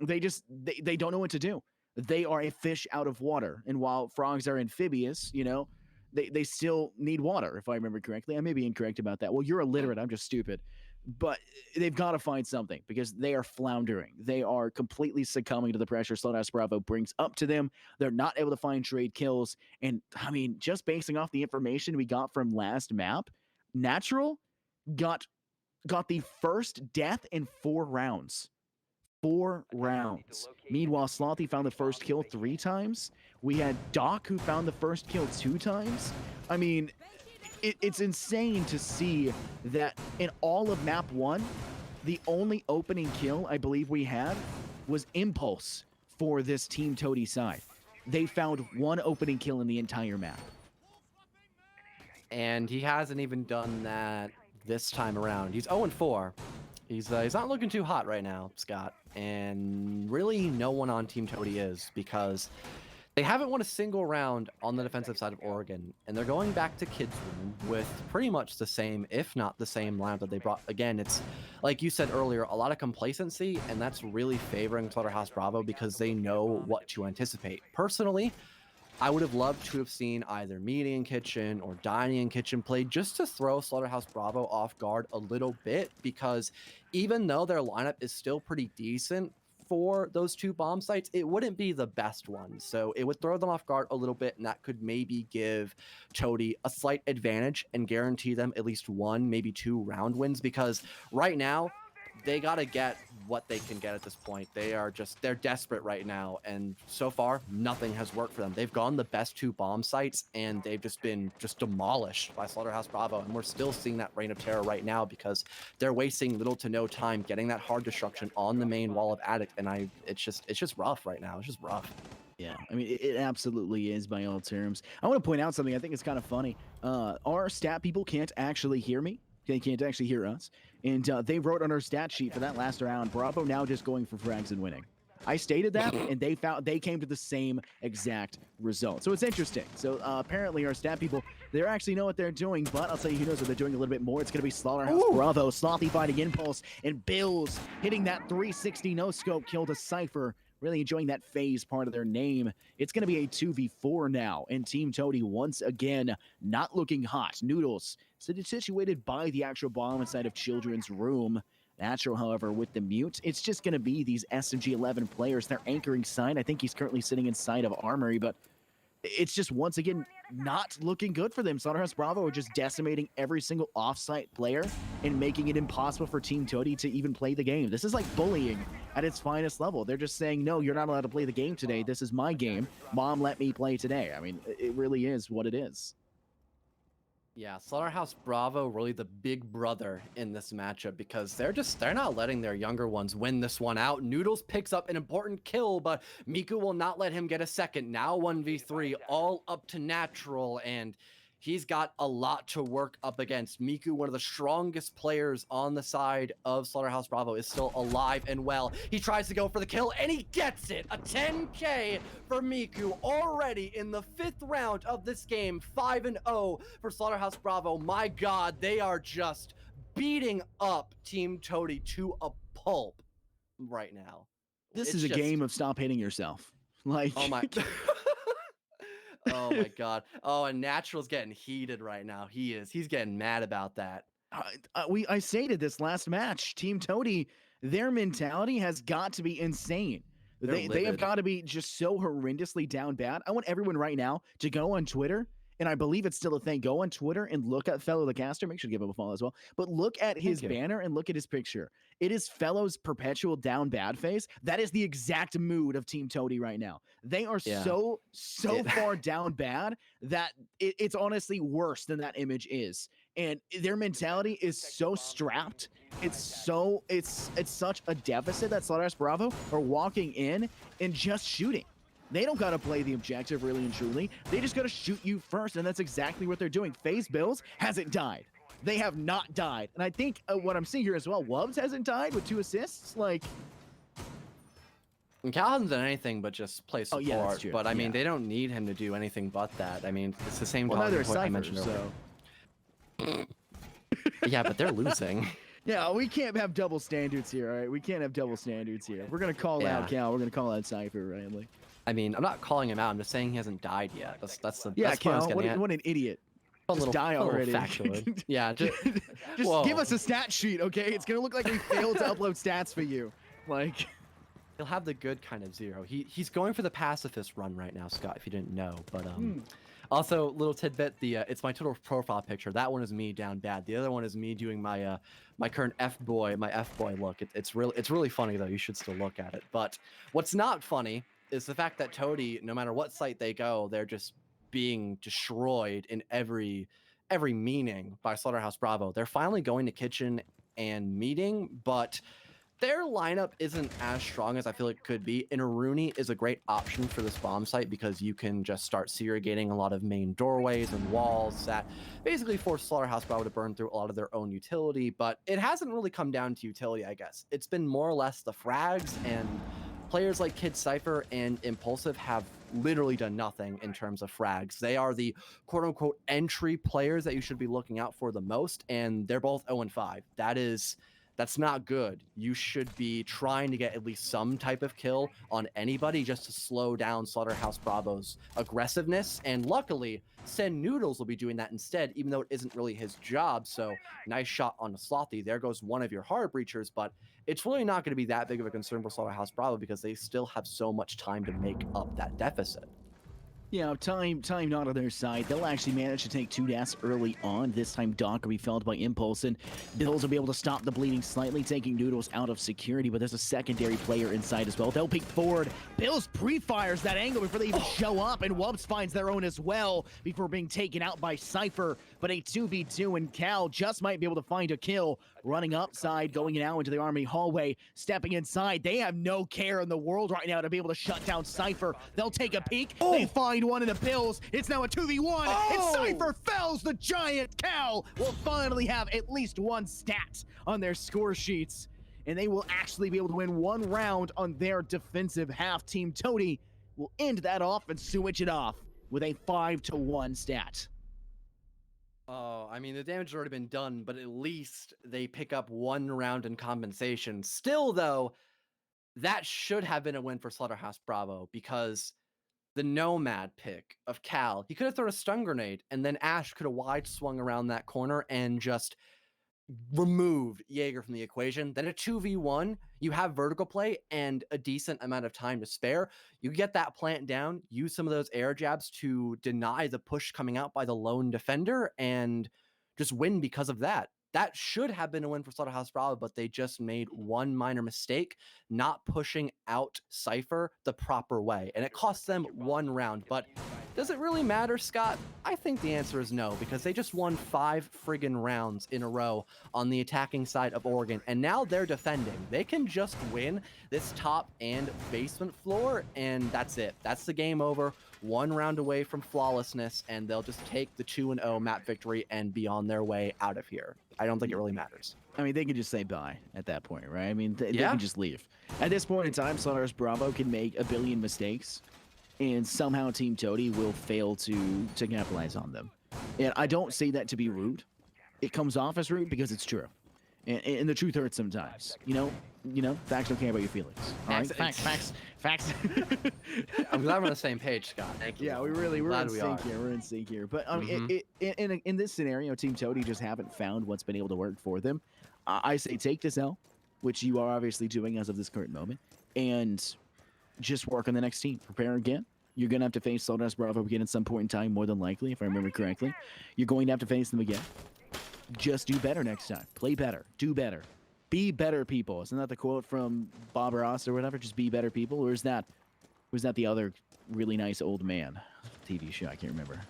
They don't know what to do. They are a fish out of water, and while frogs are amphibious, you know, they still need water, if I remember correctly. I may be incorrect about that. Well, you're illiterate. I'm just stupid. But they've got to find something, because they are floundering. They are completely succumbing to the pressure Slaughterhouse Bravo brings up to them. They're not able to find trade kills. And, I mean, just basing off the information we got from last map, Natural got the first death in 4 rounds. 4 rounds. Meanwhile, Slothy found the first kill 3 times. We had Doc, who found the first kill 2 times. I mean, it's insane to see that in all of map 1, the only opening kill I believe we had was Impulse for this Team Toady side. They found 1 opening kill in the entire map. And he hasn't even done that this time around. He's 0-4. He's not looking too hot right now, Scott. And really no one on Team Toady is, because they haven't won a single round on the defensive side of Oregon, and they're going back to Kids Room with pretty much the same, if not the same lineup that they brought. Again, it's, like you said earlier, a lot of complacency, and that's really favoring Slaughterhouse Bravo because they know what to anticipate. Personally, I would have loved to have seen either Meeting in Kitchen or Dining in Kitchen played just to throw Slaughterhouse Bravo off guard a little bit, because even though their lineup is still pretty decent for those 2 bomb sites, it wouldn't be the best one. So it would throw them off guard a little bit, and that could maybe give Toady a slight advantage and guarantee them at least 1, maybe 2 round wins, because right now, they got to get what they can get at this point. They're desperate right now. And so far, nothing has worked for them. They've gone the best 2 bomb sites and they've just been demolished by Slaughterhouse Bravo. And we're still seeing that reign of terror right now because they're wasting little to no time getting that hard destruction on the main wall of Addict. And it's just rough right now. It's just rough. Yeah, I mean, it absolutely is by all terms. I want to point out something I think is kind of funny. Our stat people can't actually hear me. They can't actually hear us. And they wrote on our stat sheet for that last round, Bravo now just going for frags and winning. I stated that, and they came to the same exact result. So it's interesting. So apparently our stat people, they actually know what they're doing, but I'll tell you who knows what they're doing a little bit more. It's going to be Slaughterhouse Bravo, Slothy fighting Impulse, and Bills hitting that 360 no-scope kill to Cypher. Really enjoying that phase part of their name. It's going to be a 2v4 now, and Team Toady once again not looking hot. Noodles situated by the actual bomb inside of Children's room. Natural, however, with the mute, it's just going to be these SMG-11 players. They're anchoring side. I think he's currently sitting inside of Armory, but it's just once again not looking good for them. Slaughterhouse Bravo are just decimating every single off-site player and making it impossible for Team Toady to even play the game. This is like bullying at its finest level. They're just saying, no, you're not allowed to play the game today. This is my game. Mom, let me play today. I mean, it really is what it is. Yeah, Slaughterhouse Bravo really the big brother in this matchup because they're not letting their younger ones win this one out. Noodles picks up an important kill, but Miku will not let him get a second. Now 1v3, all up to Natural, and he's got a lot to work up against. Miku, one of the strongest players on the side of Slaughterhouse Bravo, is still alive and well. He tries to go for the kill, and he gets it! A 10K for Miku already in the 5th round of this game. 5-0 for Slaughterhouse Bravo. My God, they are just beating up Team Toady to a pulp right now. This is a game of stop hitting yourself. Like, oh my... Oh my God. Oh, and Natural's getting heated right now. He's getting mad about that. I stated this last match. Team Toady, their mentality has got to be insane. They have got to be just so horrendously down bad. I want everyone right now to go on Twitter, and I believe it's still a thing. Go on Twitter and look at Fellow the Caster. Make sure to give him a follow as well. But look at his banner and look at his picture. It is Fellow's perpetual down bad phase. That is the exact mood of Team Toady right now. They are so far down bad that it's honestly worse than that image is. And their mentality is so strapped. It's such a deficit that Slaughterhouse Bravo are walking in and just shooting. They don't got to play the objective really and truly. They just got to shoot you first, and that's exactly what they're doing. FaZe Bills hasn't died. They have not died. And I think what I'm seeing here as well, Wubs hasn't died with 2 assists. Like, and Cal hasn't done anything but just play support. Yeah, that's true. But I mean, they don't need him to do anything but that. I mean, it's the same neither is point I Cypher, mentioned so. Yeah, but they're losing. Yeah, we can't have double standards here, all right? We can't have double standards here. We're going to call out Cal. We're going to call out Cypher, right? Like, I mean, I'm not calling him out. I'm just saying he hasn't died yet. That's Cal, what an idiot. Just die already. Yeah, just give us a stat sheet, okay? It's going to look like we failed to upload stats for you. Like, he'll have the good kind of 0. He's going for the pacifist run right now, Scott, if you didn't know. But also, little tidbit, it's my total profile picture. That one is me down bad. The other one is me doing my my current F-boy look. It's really funny though. You should still look at it. But what's not funny is the fact that Toady, no matter what site they go, they're just being destroyed in every meaning by Slaughterhouse Bravo. They're finally going to kitchen and meeting, but their lineup isn't as strong as I feel it could be. And Rooney is a great option for this bomb site because you can just start segregating a lot of main doorways and walls that basically force Slaughterhouse Bravo to burn through a lot of their own utility. But it hasn't really come down to utility, I guess. It's been more or less the frags, and players like Kid Cypher and Impulsive have literally done nothing in terms of frags. They are the quote-unquote entry players that you should be looking out for the most, and they're both 0-5. That's not good. You should be trying to get at least some type of kill on anybody just to slow down Slaughterhouse Bravo's aggressiveness. And luckily, Sen Noodles will be doing that instead, even though it isn't really his job. So nice shot on the Slothy. There goes one of your hard breachers, but it's really not going to be that big of a concern for Slaughterhouse Bravo because they still have so much time to make up that deficit. Yeah, time not on their side. They'll actually manage to take 2 deaths early on. This time Doc will be felled by Impulse, and Bills will be able to stop the bleeding slightly, taking Noodles out of security, but there's a secondary player inside as well. They'll peek forward. Bills pre-fires that angle before they even show up, and Wubs finds their own as well before being taken out by Cypher, but a 2v2, and Cal just might be able to find a kill. Running upside, going now into the Army hallway, stepping inside. They have no care in the world right now to be able to shut down Cypher. They'll take a peek. They find one in the Bills. It's now a 2v1, and Cypher fells the giant. Cal will finally have at least one stat on their score sheets, and they will actually be able to win one round on their defensive half. Team Toady will end that off and switch it off with a 5-1 stat. Oh, I mean, the damage has already been done, but at least they pick up one round in compensation. Still, though, that should have been a win for Slaughterhouse Bravo, because the Nomad pick of Cal, he could have thrown a stun grenade, and then Ash could have wide swung around that corner and just removed Jaeger from the equation. Then a 2v1, you have vertical play and a decent amount of time to spare. You get that plant down, use some of those air jabs to deny the push coming out by the lone defender, and just win because of that. That should have been a win for Slaughterhouse Bravo, but they just made one minor mistake, not pushing out Cypher the proper way. And it cost them one round. But does it really matter, Scott? I think the answer is no, because they just won 5 friggin' rounds in a row on the attacking side of Oregon. And now they're defending. They can just win this top and basement floor, and that's it. That's the game over. One round away from flawlessness, and they'll just take the 2-0 map victory and be on their way out of here. I don't think it really matters. I mean, they can just say bye at that point, right? I mean, they can just leave. At this point in time, Slaughterhouse Bravo can make a billion mistakes, and somehow Team Toady will fail to capitalize on them. And I don't say that to be rude. It comes off as rude because it's true. And the truth hurts sometimes. You know, facts don't care about your feelings. All right? Facts. I'm glad we're on the same page, Scott. Thank you. Yeah, we're in sync here. We're in sync here. But in this scenario, Team Toady just haven't found what's been able to work for them. I say take this L, which you are obviously doing as of this current moment, and just work on the next team. Prepare again. You're going to have to face Slaughterhouse Bravo again at some point in time, more than likely, if I remember correctly. You're going to have to face them again. Just do better next time. Play better. Do better. Be better people. Isn't that the quote from Bob Ross or whatever? Just be better people? Or was that the other really nice old man TV show? I can't remember.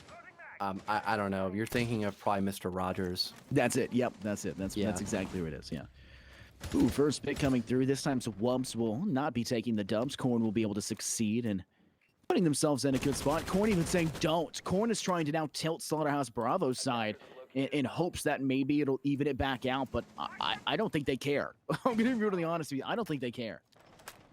I don't know. You're thinking of probably Mr. Rogers. That's it. Yep, that's it. That's exactly what it is, yeah. Ooh, first pick coming through. This time, so Wubs will not be taking the dubs. Korn will be able to succeed and putting themselves in a good spot. Korn even saying don't. Korn is trying to now tilt Slaughterhouse Bravo's side in hopes that maybe it'll even it back out, but I don't think they care. I'm going to be really honest with you. I don't think they care.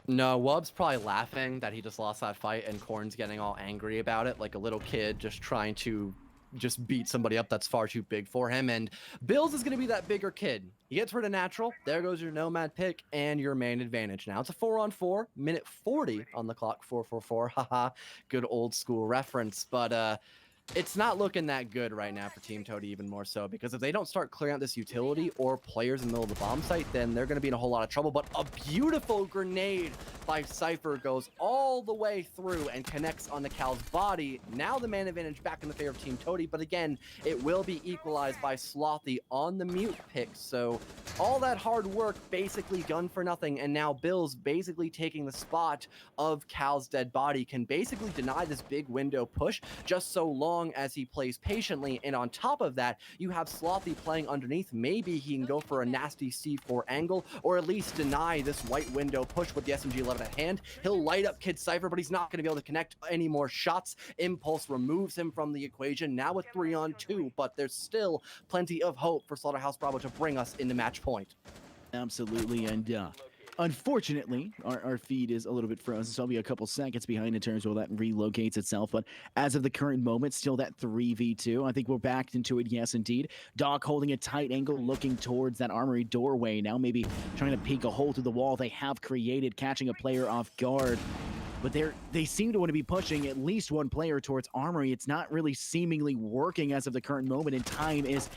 No, Wub's probably laughing that he just lost that fight, and Korn's getting all angry about it, like a little kid just trying to just beat somebody up that's far too big for him. And Bills is going to be that bigger kid. He gets rid of natural. There goes your Nomad pick and your main advantage. Now it's a 4-on-4, minute 40 on the clock, 4-4-4. Haha, good old school reference. But it's not looking that good right now for Team Toady, even more so, because if they don't start clearing out this utility or players in the middle of the bomb site, then they're going to be in a whole lot of trouble. But a beautiful grenade by Cypher goes all the way through and connects on the Cal's body. Now the man advantage back in the favor of Team Toady, but again, it will be equalized by Slothy on the mute pick. So all that hard work basically done for nothing, and now Bills basically taking the spot of Cal's dead body can basically deny this big window push just so long as he plays patiently. And on top of that, you have Slothy playing underneath. Maybe he can go for a nasty C4 angle, or at least deny this white window push with the SMG-11 at hand. He'll light up Kid Cypher, but he's not going to be able to connect any more shots. Impulse removes him from the equation, now with 3-on-2, but there's still plenty of hope for Slaughterhouse Bravo to bring us into match point. Absolutely, and unfortunately, our feed is a little bit frozen, so I'll be a couple seconds behind in terms of that relocates itself. But as of the current moment, still that 3v2. I think we're back into it, yes, indeed. Doc holding a tight angle, looking towards that armory doorway. Now maybe trying to peek a hole through the wall they have created, catching a player off guard. But they seem to want to be pushing at least one player towards armory. It's not really seemingly working as of the current moment, and time is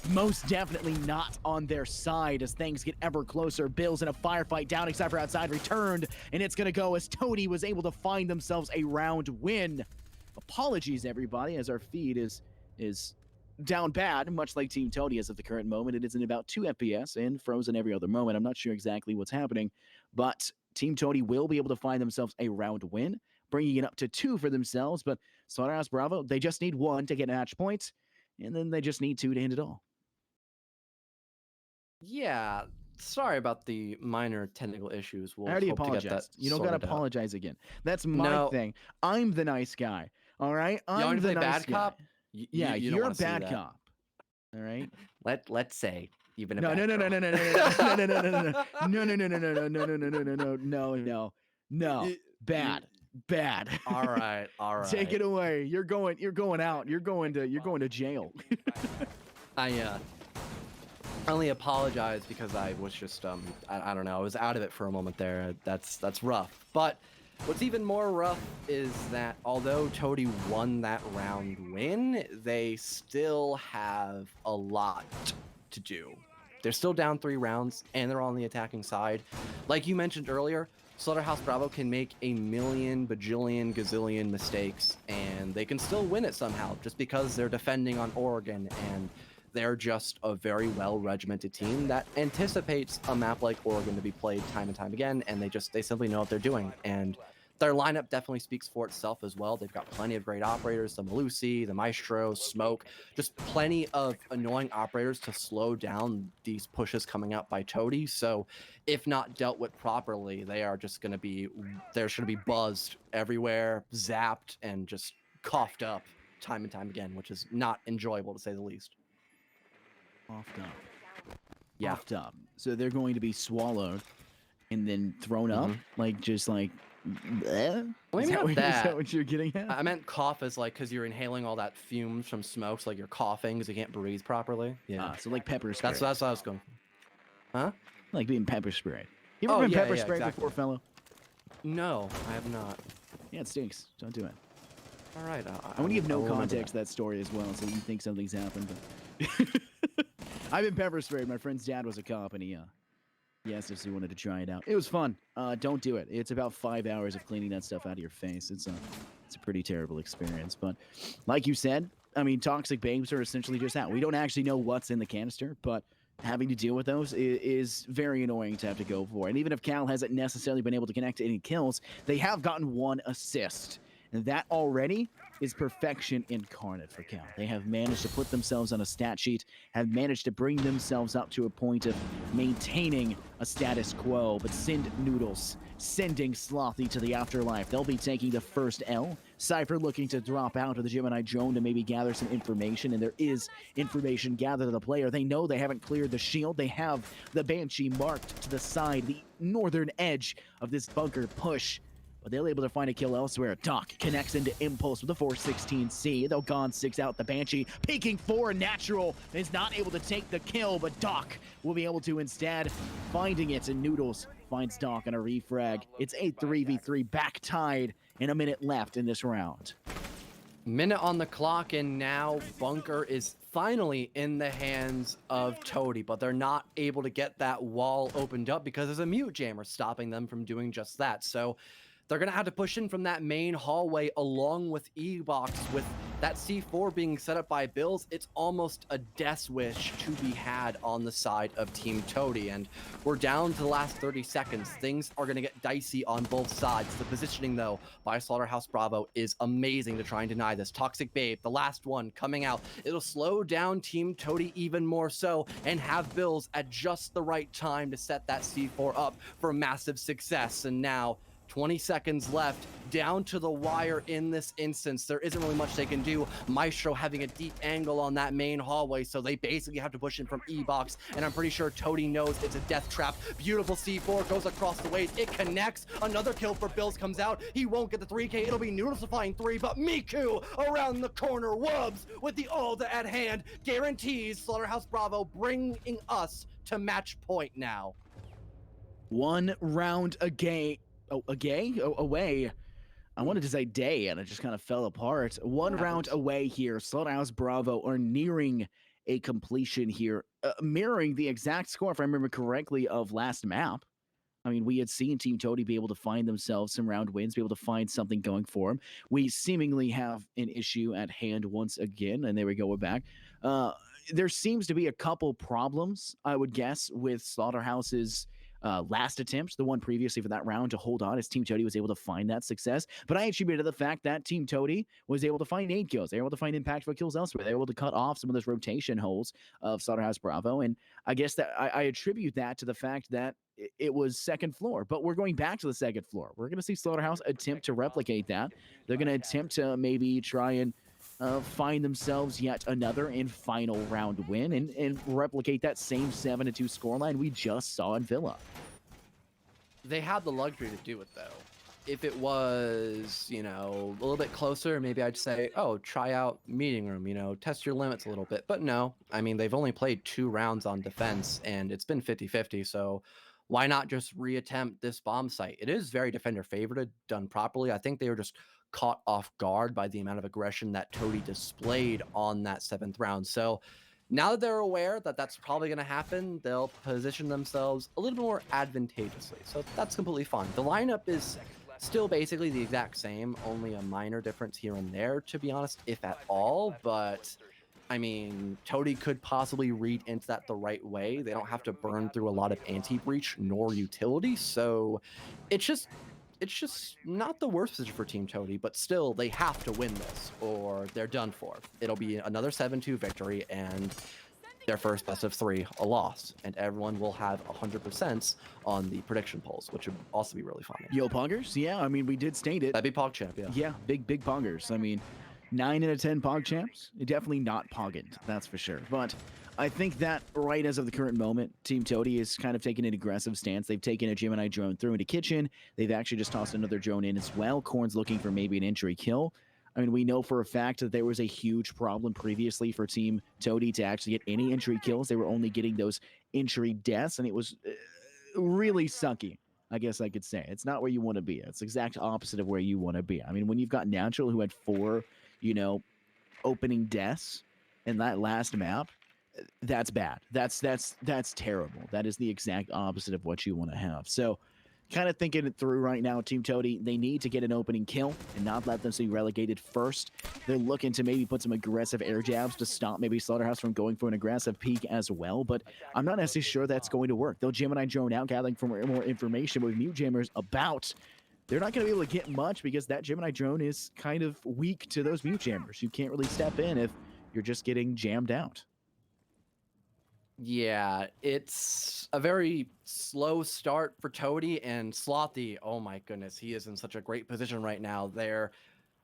most definitely not on their side as things get ever closer. Bills in a firefight, downing Cypher outside, returned, and it's going to go as Toady was able to find themselves a round win. Apologies, everybody, as our feed is down bad, much like Team Tony is at the current moment. It is in about 2 FPS and frozen every other moment. I'm not sure exactly what's happening, but Team Tony will be able to find themselves a round win, bringing it up to 2 for themselves. But Slaughterhouse Bravo, they just need 1 to get match points, and then they just need 2 to end it all. Yeah, sorry about the minor technical issues. We'll I already hope to get that apologized. You don't gotta sorted out. apologize again. That's my No. thing. I'm the nice guy. All right, You want I'm to the play nice bad guy. cop? Yeah, You don't you're a wanna see bad that. cop. All right. Let's say you've been a No, bad no, no, no, girl. no, no, no, no, no, no, no, no, no, no, no, no, no, no, no, no, no, no, no, bad, bad. All right, all right. Take it away. You're going out. You're going to jail. I only apologize because I was just I don't know, I was out of it for a moment there. That's rough. But what's even more rough is that although Toady won that round win, they still have a lot to do. They're still down 3 rounds and they're on the attacking side. Like you mentioned earlier, Slaughterhouse Bravo can make a million, bajillion, gazillion mistakes and they can still win it somehow just because they're defending on Oregon and they're just a very well-regimented team that anticipates a map like Oregon to be played time and time again, and they simply know what they're doing. And their lineup definitely speaks for itself as well. They've got plenty of great operators, the Malusi, the Maestro, Smoke, just plenty of annoying operators to slow down these pushes coming out by Toady. So if not dealt with properly, they're just going to be buzzed everywhere, zapped, and just coughed up time and time again, which is not enjoyable to say the least. Offed up. Yeah. Offed up. So they're going to be swallowed and then thrown up, like just like. Bleh? Well, maybe not Is that. that what you're getting at? I meant cough as like because you're inhaling all that fumes from smokes, like you're coughing because you can't breathe properly. Yeah. So like pepper spray. That's what I was going for. Huh? Like being pepper sprayed. You ever been pepper sprayed exactly. before, fellow? No, I have not. Yeah, it stinks. Don't do it. All right. I want to give no context to that story as well, so you think something's happened. But I've been pepper sprayed. My friend's dad was a cop, and he asked if he wanted to try it out. It was fun. Don't do it. It's about 5 hours of cleaning that stuff out of your face. It's a pretty terrible experience. But like you said, I mean, toxic babes are essentially just that. We don't actually know what's in the canister, but having to deal with those is very annoying to have to go for. And even if Cal hasn't necessarily been able to connect to any kills, they have gotten 1 assist. And that already is perfection incarnate for Cal. They have managed to put themselves on a stat sheet, have managed to bring themselves up to a point of maintaining a status quo, but send Noodles, sending Slothy to the afterlife. They'll be taking the first L. Cypher looking to drop out of the Gemini drone to maybe gather some information, and there is information gathered to the player. They know they haven't cleared the shield. They have the Banshee marked to the side, the northern edge of this bunker push. But they're able to find a kill elsewhere. Doc connects into Impulse with the 416C. They'll gone 6 out the Banshee. Peeking 4 natural is not able to take the kill, but Doc will be able to instead finding it. And Noodles finds Doc on a refrag. It's a 3v3 back tied and a minute left in this round. Minute on the clock, and now Bunker is finally in the hands of Toady, but they're not able to get that wall opened up because there's a mute jammer stopping them from doing just that. So they're going to have to push in from that main hallway along with E-Box. With that C4 being set up by Bills, it's almost a death wish to be had on the side of Team Toady. And we're down to the last 30 seconds. Things are going to get dicey on both sides. The positioning, though, by Slaughterhouse Bravo is amazing to try and deny this. Toxic Babe, the last one coming out. It'll slow down Team Toady even more so and have Bills at just the right time to set that C4 up for massive success. And now 20 seconds left, down to the wire in this instance. There isn't really much they can do. Maestro having a deep angle on that main hallway, so they basically have to push in from E-Box, and I'm pretty sure Toady knows it's a death trap. Beautiful C4 goes across the waist. It connects. Another kill for Bills comes out. He won't get the 3K. It'll be Noodles to find 3, but Miku around the corner. Wubs with the ulti at hand guarantees Slaughterhouse Bravo bringing us to match point now. 1 round away. I wanted to say day, and it just kind of fell apart. 1 round away here. Slaughterhouse Bravo are nearing a completion here, mirroring the exact score, if I remember correctly, of last map. I mean, we had seen Team Toady be able to find themselves some round wins, be able to find something going for them. We seemingly have an issue at hand once again, and there we go, we're back. Uh, there seems to be a couple problems, I would guess, with Slaughterhouse's last attempt, the one previously for that round, to hold on as Team Toady was able to find that success. But I attribute it to the fact that Team Toady was able to find 8 kills. They were able to find impactful kills elsewhere. They were able to cut off some of those rotation holes of Slaughterhouse Bravo. And I guess that I attribute that to the fact that it was second floor, but we're going back to the second floor. We're going to see Slaughterhouse attempt to replicate that. They're going to attempt to maybe try and find themselves yet another and final round win and replicate that same 7-2 scoreline we just saw in Villa. They had the luxury to do it, though. If it was, a little bit closer, maybe I'd say, oh, try out meeting room, test your limits a little bit. But no, I mean, they've only played 2 rounds on defense, and it's been 50-50, so why not just reattempt this bomb site? It is very defender favored, done properly. I think they were just caught off guard by the amount of aggression that Toady displayed on that 7th round. So now that they're aware that that's probably going to happen, they'll position themselves a little bit more advantageously. So that's completely fine. The lineup is still basically the exact same, only a minor difference here and there, to be honest, if at all. But I mean, Toady could possibly read into that the right way. They don't have to burn through a lot of anti-breach nor utility, so it's just not the worst position for Team Toady, but still they have to win this or they're done for. It'll be another 7-2 victory and their first best of 3 a loss, and everyone will have 100% on the prediction polls, which would also be really funny. Yo, Pongers? Yeah, I mean, we did state it. That'd be PogChamp, yeah. Yeah, big Pongers. I mean, 9 out of 10 PogChamps? Definitely not Pogged, that's for sure. But I think that right as of the current moment, Team Toady is kind of taking an aggressive stance. They've taken a Gemini drone through into kitchen. They've actually just tossed another drone in as well. Korn's looking for maybe an entry kill. I mean, we know for a fact that there was a huge problem previously for Team Toady to actually get any entry kills. They were only getting those entry deaths, and it was really sucky, I guess I could say. It's not where you want to be. It's the exact opposite of where you want to be. I mean, when you've got Natural, who had 4, opening deaths in that last map, that's bad. That's terrible. That is the exact opposite of what you want to have. So kind of thinking it through right now, Team Toady, they need to get an opening kill and not let them be relegated first. They're looking to maybe put some aggressive air jabs to stop maybe Slaughterhouse from going for an aggressive peek as well, but I'm not necessarily sure that's going to work. They'll Gemini drone out, gathering for more information with Mute Jammers about. They're not going to be able to get much because that Gemini drone is kind of weak to those Mute Jammers. You can't really step in if you're just getting jammed out. Yeah, it's a very slow start for Toady, and Slothy, oh my goodness, he is in such a great position right now. They're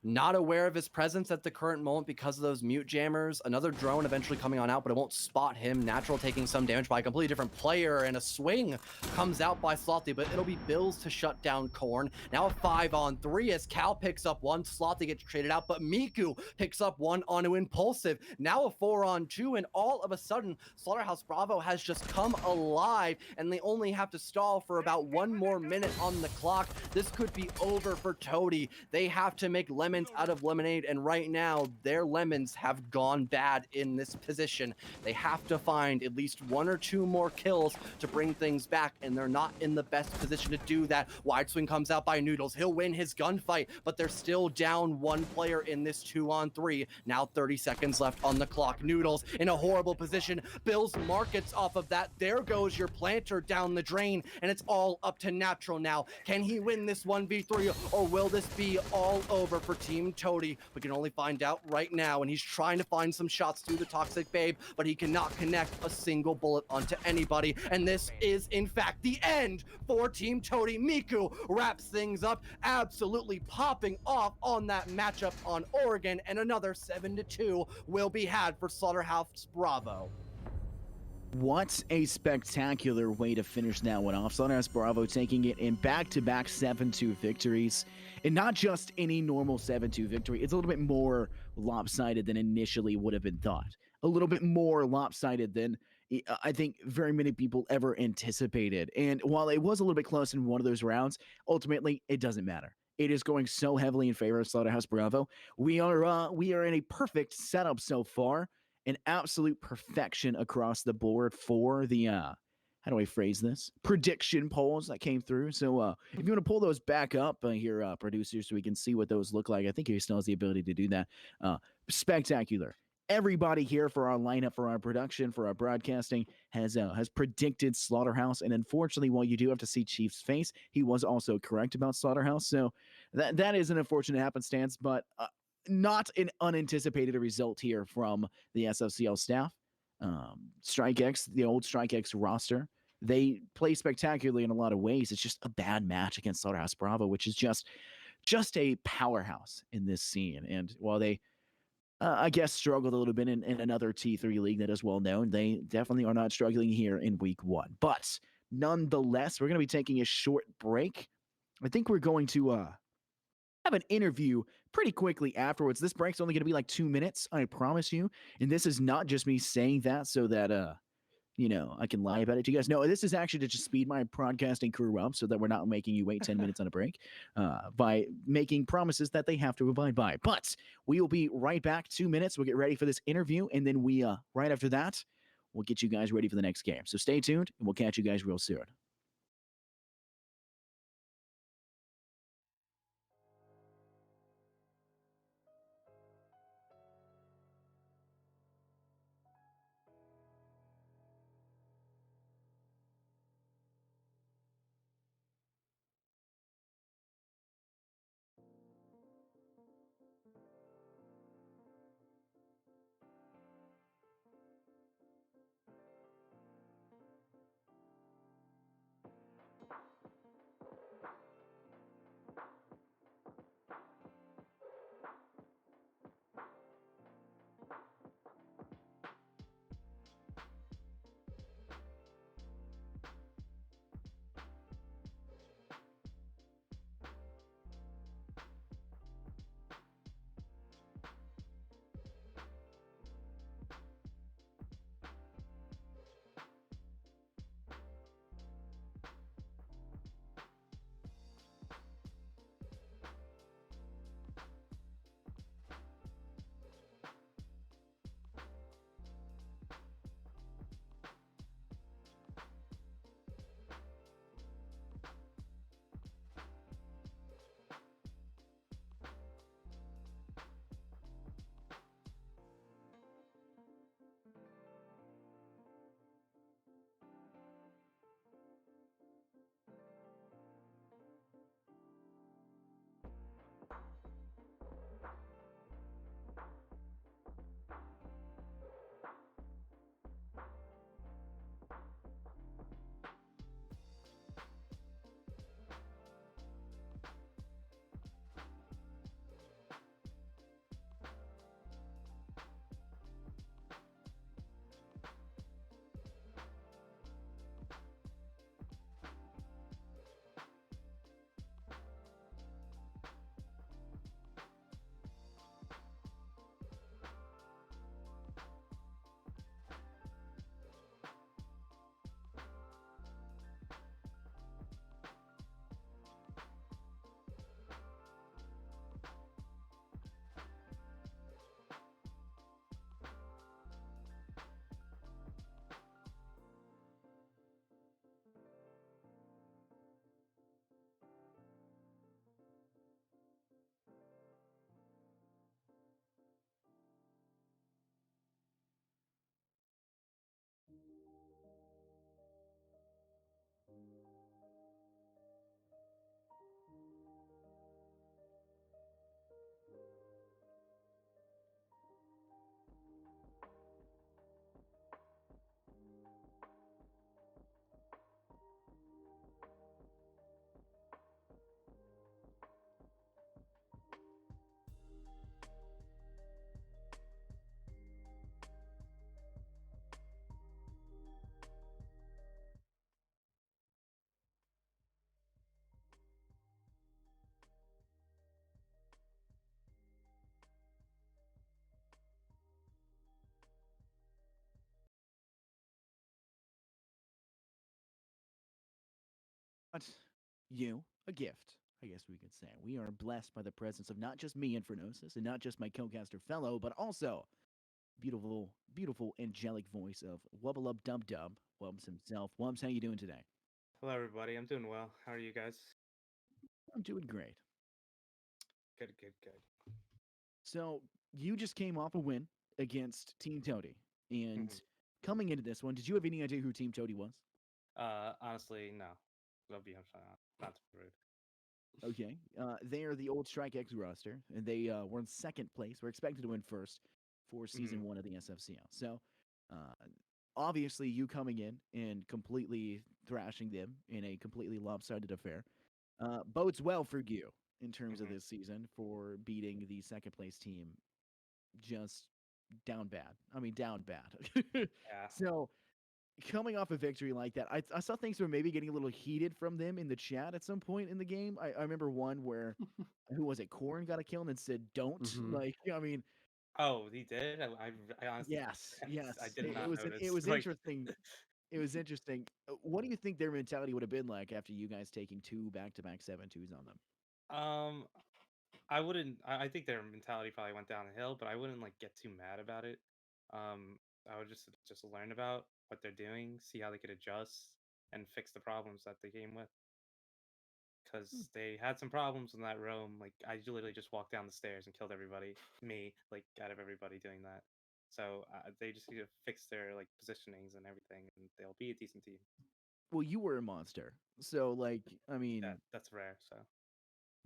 not aware of his presence at the current moment because of those mute jammers. Another drone eventually coming on out, but it won't spot him. Natural taking some damage by a completely different player, and a swing comes out by Slothy, but it'll be Bills to shut down Korn. Now a 5-on-3 as Cal picks up one. Slothy gets traded out, but Miku picks up one onto Impulsive. Now a 4-on-2, and all of a sudden, Slaughterhouse Bravo has just come alive, and they only have to stall for about 1 more minute on the clock. This could be over for Toady. They have to make lemons out of lemonade, and right now their lemons have gone bad in this position. They have to find at least 1 or 2 more kills to bring things back, and they're not in the best position to do that. Wide swing comes out by Noodles. He'll win his gunfight, but they're still down 1 player in this 2-on-3. Now 30 seconds left on the clock. Noodles in a horrible position. Bills markets off of that. There goes your planter down the drain, and it's all up to Natural now. Can he win this 1v3, or will this be all over for Team Toady? We can only find out right now, and he's trying to find some shots through the Toxic Babe, but he cannot connect a single bullet onto anybody, and this is in fact the end for Team Toady. Miku wraps things up, absolutely popping off on that matchup on Oregon, and another 7-2 will be had for Slaughterhouse Bravo. What a spectacular way to finish that one off. Slaughterhouse Bravo taking it in back-to-back 7-2 victories. And not just any normal 7-2 victory. It's a little bit more lopsided than initially would have been thought. A little bit more lopsided than I think very many people ever anticipated. And while it was a little bit close in one of those rounds, ultimately, it doesn't matter. It is going so heavily in favor of Slaughterhouse Bravo. We are in a perfect setup so far. An absolute perfection across the board for the how do I phrase this? Prediction polls that came through. So if you want to pull those back up here, producers, so we can see what those look like, I think he still has the ability to do that. Uh, Spectacular. Everybody here for our lineup, for our production, for our broadcasting has predicted Slaughterhouse, and unfortunately, while you do have to see Chief's face, he was also correct about Slaughterhouse. So that is an unfortunate happenstance, but not an unanticipated result here from the SFCL staff. Strike X, the old Strike X roster, they play spectacularly in a lot of ways. It's just a bad match against Slaughterhouse Bravo, which is just a powerhouse in this scene. And while they, I guess, struggled a little bit in another T3 league that is well known, they definitely are not struggling here in week one. But nonetheless, we're going to be taking a short break. I think we're going to have an interview pretty quickly afterwards. This break's only going to be like 2 minutes, I promise you. And this is not just me saying that so that I can lie about it to you guys. No, this is actually to just speed my broadcasting crew up so that we're not making you wait 10 minutes on a break by making promises that they have to abide by. But we will be right back. 2 minutes. We'll get ready for this interview. And then right after that, we'll get you guys ready for the next game. So stay tuned and we'll catch you guys real soon. But you a gift, I guess we could say. We are blessed by the presence of not just me, Infernosis, and not just my co-caster fellow, but also beautiful, beautiful, angelic voice of Wubba Dub Dub, Wubs himself. Wubs, how you doing today? Hello, everybody. I'm doing well. How are you guys? I'm doing great. Good, good, good. So you just came off a win against Team Toady, and hmm coming into this one, did you have any idea who Team Toady was? Honestly, no. I'll be honest, not to be rude. Okay, they are the old Strike X roster, and they were in second place. We're expected to win first for season hmm one of the SFCL. So, uh, obviously, you coming in and completely thrashing them in a completely lopsided affair bodes well for you in terms of hmm this season for beating the second place team just down bad. I mean, down bad. Yeah. So, coming off a victory like that, I saw things were maybe getting a little heated from them in the chat at some point in the game. I remember one where who was it? Corn got a kill and then said, "Don't." Hmm. Like, I mean, Oh, he did. I honestly, yes, I yes. did It not was it notice. was interesting. It was interesting. What do you think their mentality would have been like after you guys taking two back-to-back 7-2s on them? um, I wouldn't. I think their mentality probably went down the hill, but I wouldn't like get too mad about it. Um, I would just learn about what they're doing, see how they could adjust, and fix the problems that they came with. Hmm. Because they had some problems in that room. Like I literally just walked down the stairs and killed everybody. Me, like out of everybody doing that. So they just need to fix their like positionings and everything, and they'll be a decent team. Well, you were a monster. So, like, I Yeah, mean, that's rare. So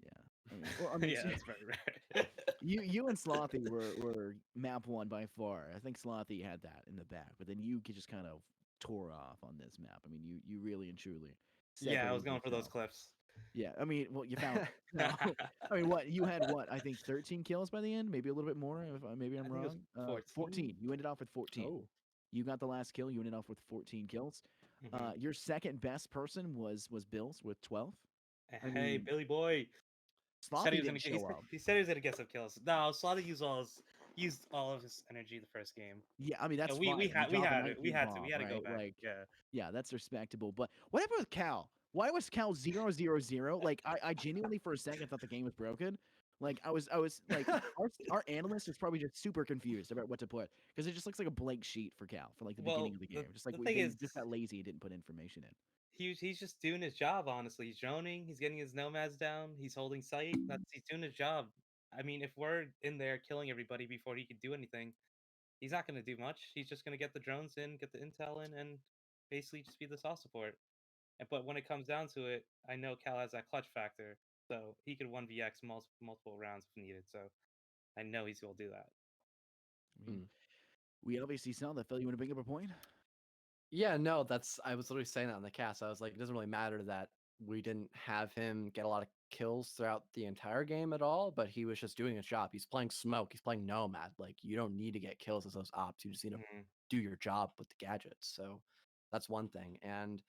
yeah. I mean, yeah, that's very rare. you and Slothy were map one by far. I think Slothy had that in the back, but then you just kind of tore off on this map. I mean, you really and truly Yeah, I was separated going for those yourself. cliffs. Yeah, I mean, well, you found them. No, I mean, what you had? What I think 13 kills by the end, maybe a little bit more. If maybe I'm I think it was wrong. 14. 14. You ended off with 14. Oh. You got the last kill. You ended off with 14 kills. hmm Your second best person was Bills with 12. I Hey, mean, Billy Boy. Said he Slothy was gonna didn't get. show up. He said he was gonna get some kills. No, Slaughter used all of his energy the first game. Yeah, I mean And that's we fine. You had we drop a had it. 19 We bomb, had to go right? back. Like, Yeah. yeah, that's respectable. But what happened with Cal? Why was Cal 0-0-0? Like, I genuinely for a second thought the game was broken. Like, I was like, our analyst is probably just super confused about what to put because it just looks like a blank sheet for Cal for like the beginning Well, of the game. Just like the thing they is, just got lazy and didn't put information in. he's just doing his job. Honestly, he's droning. He's getting his nomads down. He's holding sight. He's doing his job. I mean, if we're in there killing everybody before he could do anything, he's not going to do much. He's just going to get the drones in, get the intel in, and basically just be the soft support. But when it comes down to it, I know Cal has that clutch factor, so he could 1vx multiple rounds if needed. So I know he's going to do that. I mean, Hmm. we obviously saw that. Phil, you want to bring up a point? Yeah, no, that's I was literally saying that on the cast. I was like, it doesn't really matter that we didn't have him get a lot of kills throughout the entire game at all, but he was just doing his job. He's playing smoke, he's playing nomad. Like you don't need to get kills as those ops. You just need to hmm do your job with the gadgets. So that's one thing. And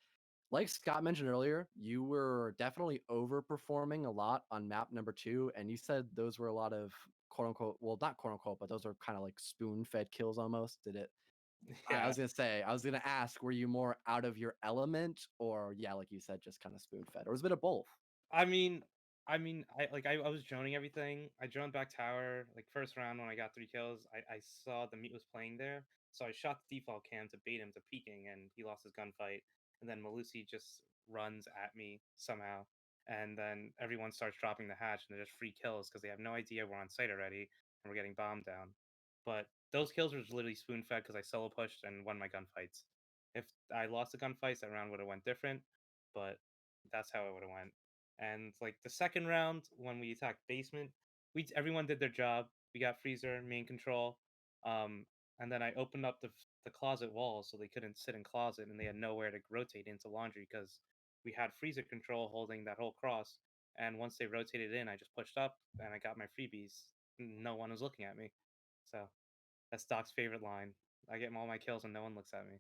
like Scott mentioned earlier, you were definitely overperforming a lot on map number 2, and you said those were a lot of quote unquote, well, not quote unquote, but those are kind of like spoon-fed kills almost. Did it I Yeah. was gonna say, I was gonna ask, were you more out of your element, or yeah, like you said, just kind of spoon fed, or was it a bit of both? I mean, I was droning everything. I droned back tower. Like first round when I got 3 kills, I saw the meat was playing there, so I shot the default cam to bait him to peeking, and he lost his gunfight. And then Malusi just runs at me somehow, and then everyone starts dropping the hatch, and they're just free kills because they have no idea we're on site already and we're getting bombed down. But those kills were just literally spoon fed because I solo pushed and won my gunfights. If I lost the gunfights, that round would have went different, but that's how it would have went. And like the second round, when we attacked basement, we everyone did their job. We got freezer, main control, um, and then I opened up the closet walls so they couldn't sit in closet, and they had nowhere to rotate into laundry because we had freezer control holding that whole cross. And once they rotated in, I just pushed up and I got my freebies. No one was looking at me, so that's Doc's favorite line. I get all my kills and no one looks at me.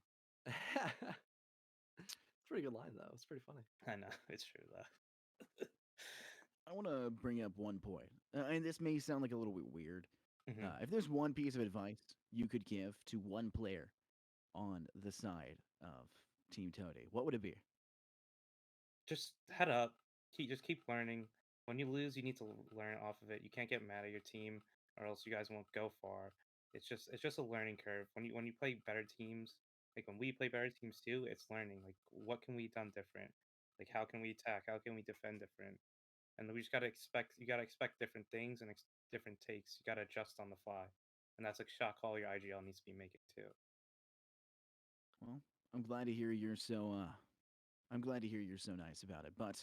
It's a pretty good line though. It's pretty funny. I know it's true though. I want to bring up one point, and this may sound like a little bit weird. hmm If there's one piece of advice you could give to one player on the side of Team Toady, what would it be? Just head up. Keep learning. When you lose, you need to learn off of it. You can't get mad at your team, or else you guys won't go far. It's just a learning curve. When you play better teams, like when we play better teams too, it's learning. Like what can we done different? Like how can we attack? How can we defend different? And we just gotta expect you gotta expect different things and different takes. You gotta adjust on the fly, and that's like shot call your IGL needs to be making too. Well, I'm glad to hear you're so I'm glad to hear you're so nice about it. But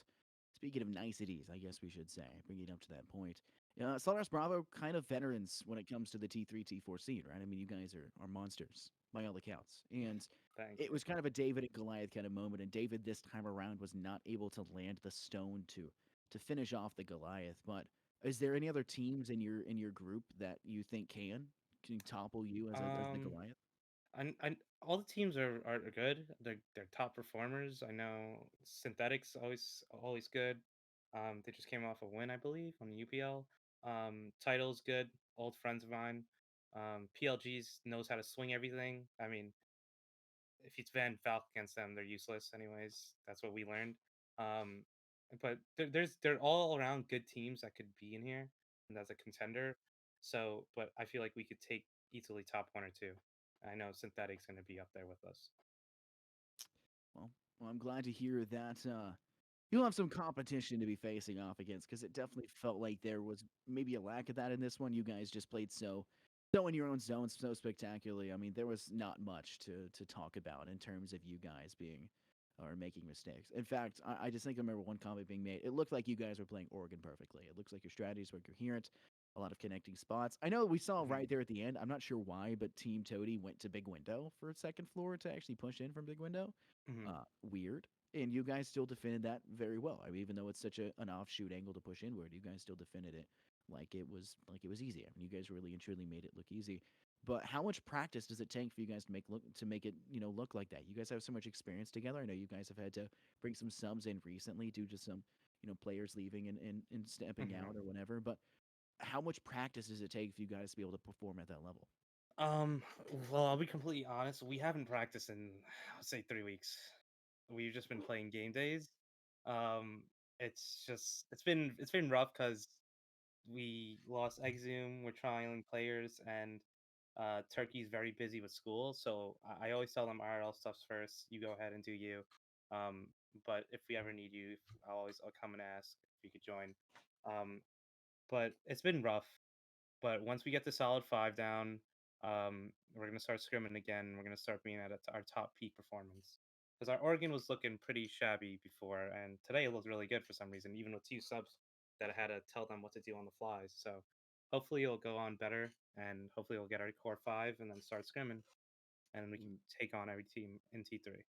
speaking of niceties, I guess we should say, bringing it up to that point, Stardust Bravo kind of veterans when it comes to the T3, T4 seed, right? I mean, you guys are monsters by all accounts. And Thank it you. was kind of a David and Goliath kind of moment. And David this time around was not able to land the stone to finish off the Goliath. But is there any other teams in your group that you think can topple you as the Um, Goliath? and all the teams are good. They're top performers. I know Synthetics always good. They just came off a win, I believe, on the UPL. Title's good. Old friends of mine. PLG's knows how to swing everything. I mean, if it's Van Falk against them, they're useless anyways. That's what we learned. Um, but they're all around good teams that could be in here and as a contender. So, but I feel like we could take easily top one or two. I know Synthetic's going to be up there with us. Well, I'm glad to hear that you'll have some competition to be facing off against because it definitely felt like there was maybe a lack of that in this one. You guys just played so in your own zone, so spectacularly. I mean, there was not much to talk about in terms of you guys being or making mistakes. In fact, I just think I remember one comment being made. It looked like you guys were playing Oregon perfectly. It looks like your strategies were coherent, a lot of connecting spots. I know we saw Hmm. right there at the end. I'm not sure why, but Team Toady went to Big Window for second floor to actually push in from Big Window. Hmm. Weird. And you guys still defended that very well. I mean, even though it's such an offshoot angle to push inward, you guys still defended it like it was easy. I mean, you guys really and truly made it look easy. But how much practice does it take for you guys to make it look like that? You guys have so much experience together. I know you guys have had to bring some subs in recently due to some players leaving and stepping Hmm. out or whatever. But how much practice does it take for you guys to be able to perform at that level? Um, well, I'll be completely honest. We haven't practiced in, I'll say, 3 weeks. We've just been playing game days. Um, it's been rough because we lost Exum. We're trialing players, and Turkey's very busy with school. So I always tell them RL stuff's first. You go ahead and do you. Um, but if we ever need you, I'll come and ask if you could join. Um, but it's been rough. But once we get the solid five down, we're gonna start scrimming again. We're gonna start being at our top peak performance. Because our Oregon was looking pretty shabby before, and today it looked really good for some reason, even with two subs that I had to tell them what to do on the flies. So hopefully it'll go on better, and hopefully we'll get our core five and then start scrimming, and we can take on every team in T3.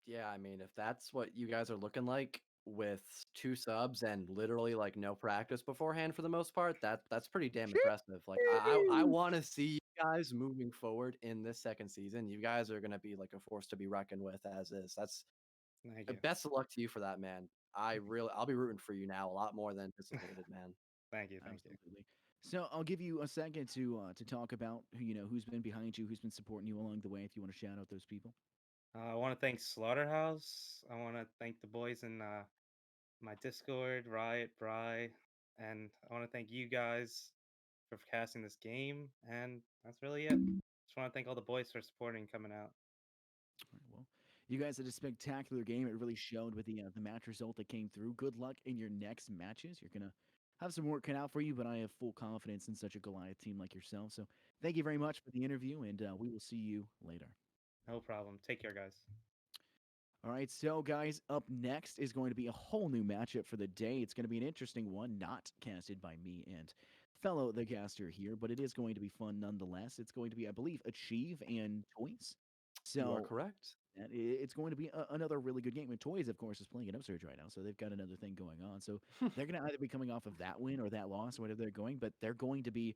Yeah, I mean, if that's what you guys are looking like with two subs and literally like no practice beforehand for the most part, that's pretty damn impressive. Like I Sheesh. want to see you guys moving forward in this second season. You guys are gonna be like a force to be reckoned with as is. That's Thank you. best of luck to you for that, man. I'll be rooting for you now a lot more than anticipated, man. Thank you. Thank you. Absolutely. So I'll give you a second to talk about who's been behind you, who's been supporting you along the way. If you want to shout out those people. I want to thank Slaughterhouse. I want to thank the boys in my Discord, Riot, Bry, and I want to thank you guys for casting this game. And that's really it. Just want to thank all the boys for supporting coming out. All right, well, you guys had a spectacular game. It really showed with the match result that came through. Good luck in your next matches. You're gonna have some work cut out for you, but I have full confidence in such a Goliath team like yourself. So thank you very much for the interview, and we will see you later. No problem. Take care, guys. All right, so guys, up next is going to be a whole new matchup for the day. It's going to be an interesting one, not casted by me and fellow the caster here, but it is going to be fun nonetheless. It's going to be, I believe, Achieve and Toys. You are So correct. it's going to be another really good game. And Toys, of course, is playing an upsurge right now, so they've got another thing going on. So they're going to either be coming off of that win or that loss, whatever they're going, but they're going to be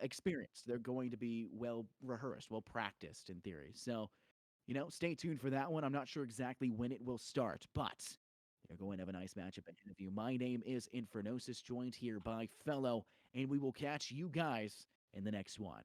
experienced. They're going to be well rehearsed, well practiced in theory. So stay tuned for that one. I'm not sure exactly when it will start, but you're going to have a nice matchup ahead of you. My name is Infernosis, joined here by Fellow, and we will catch you guys in the next one.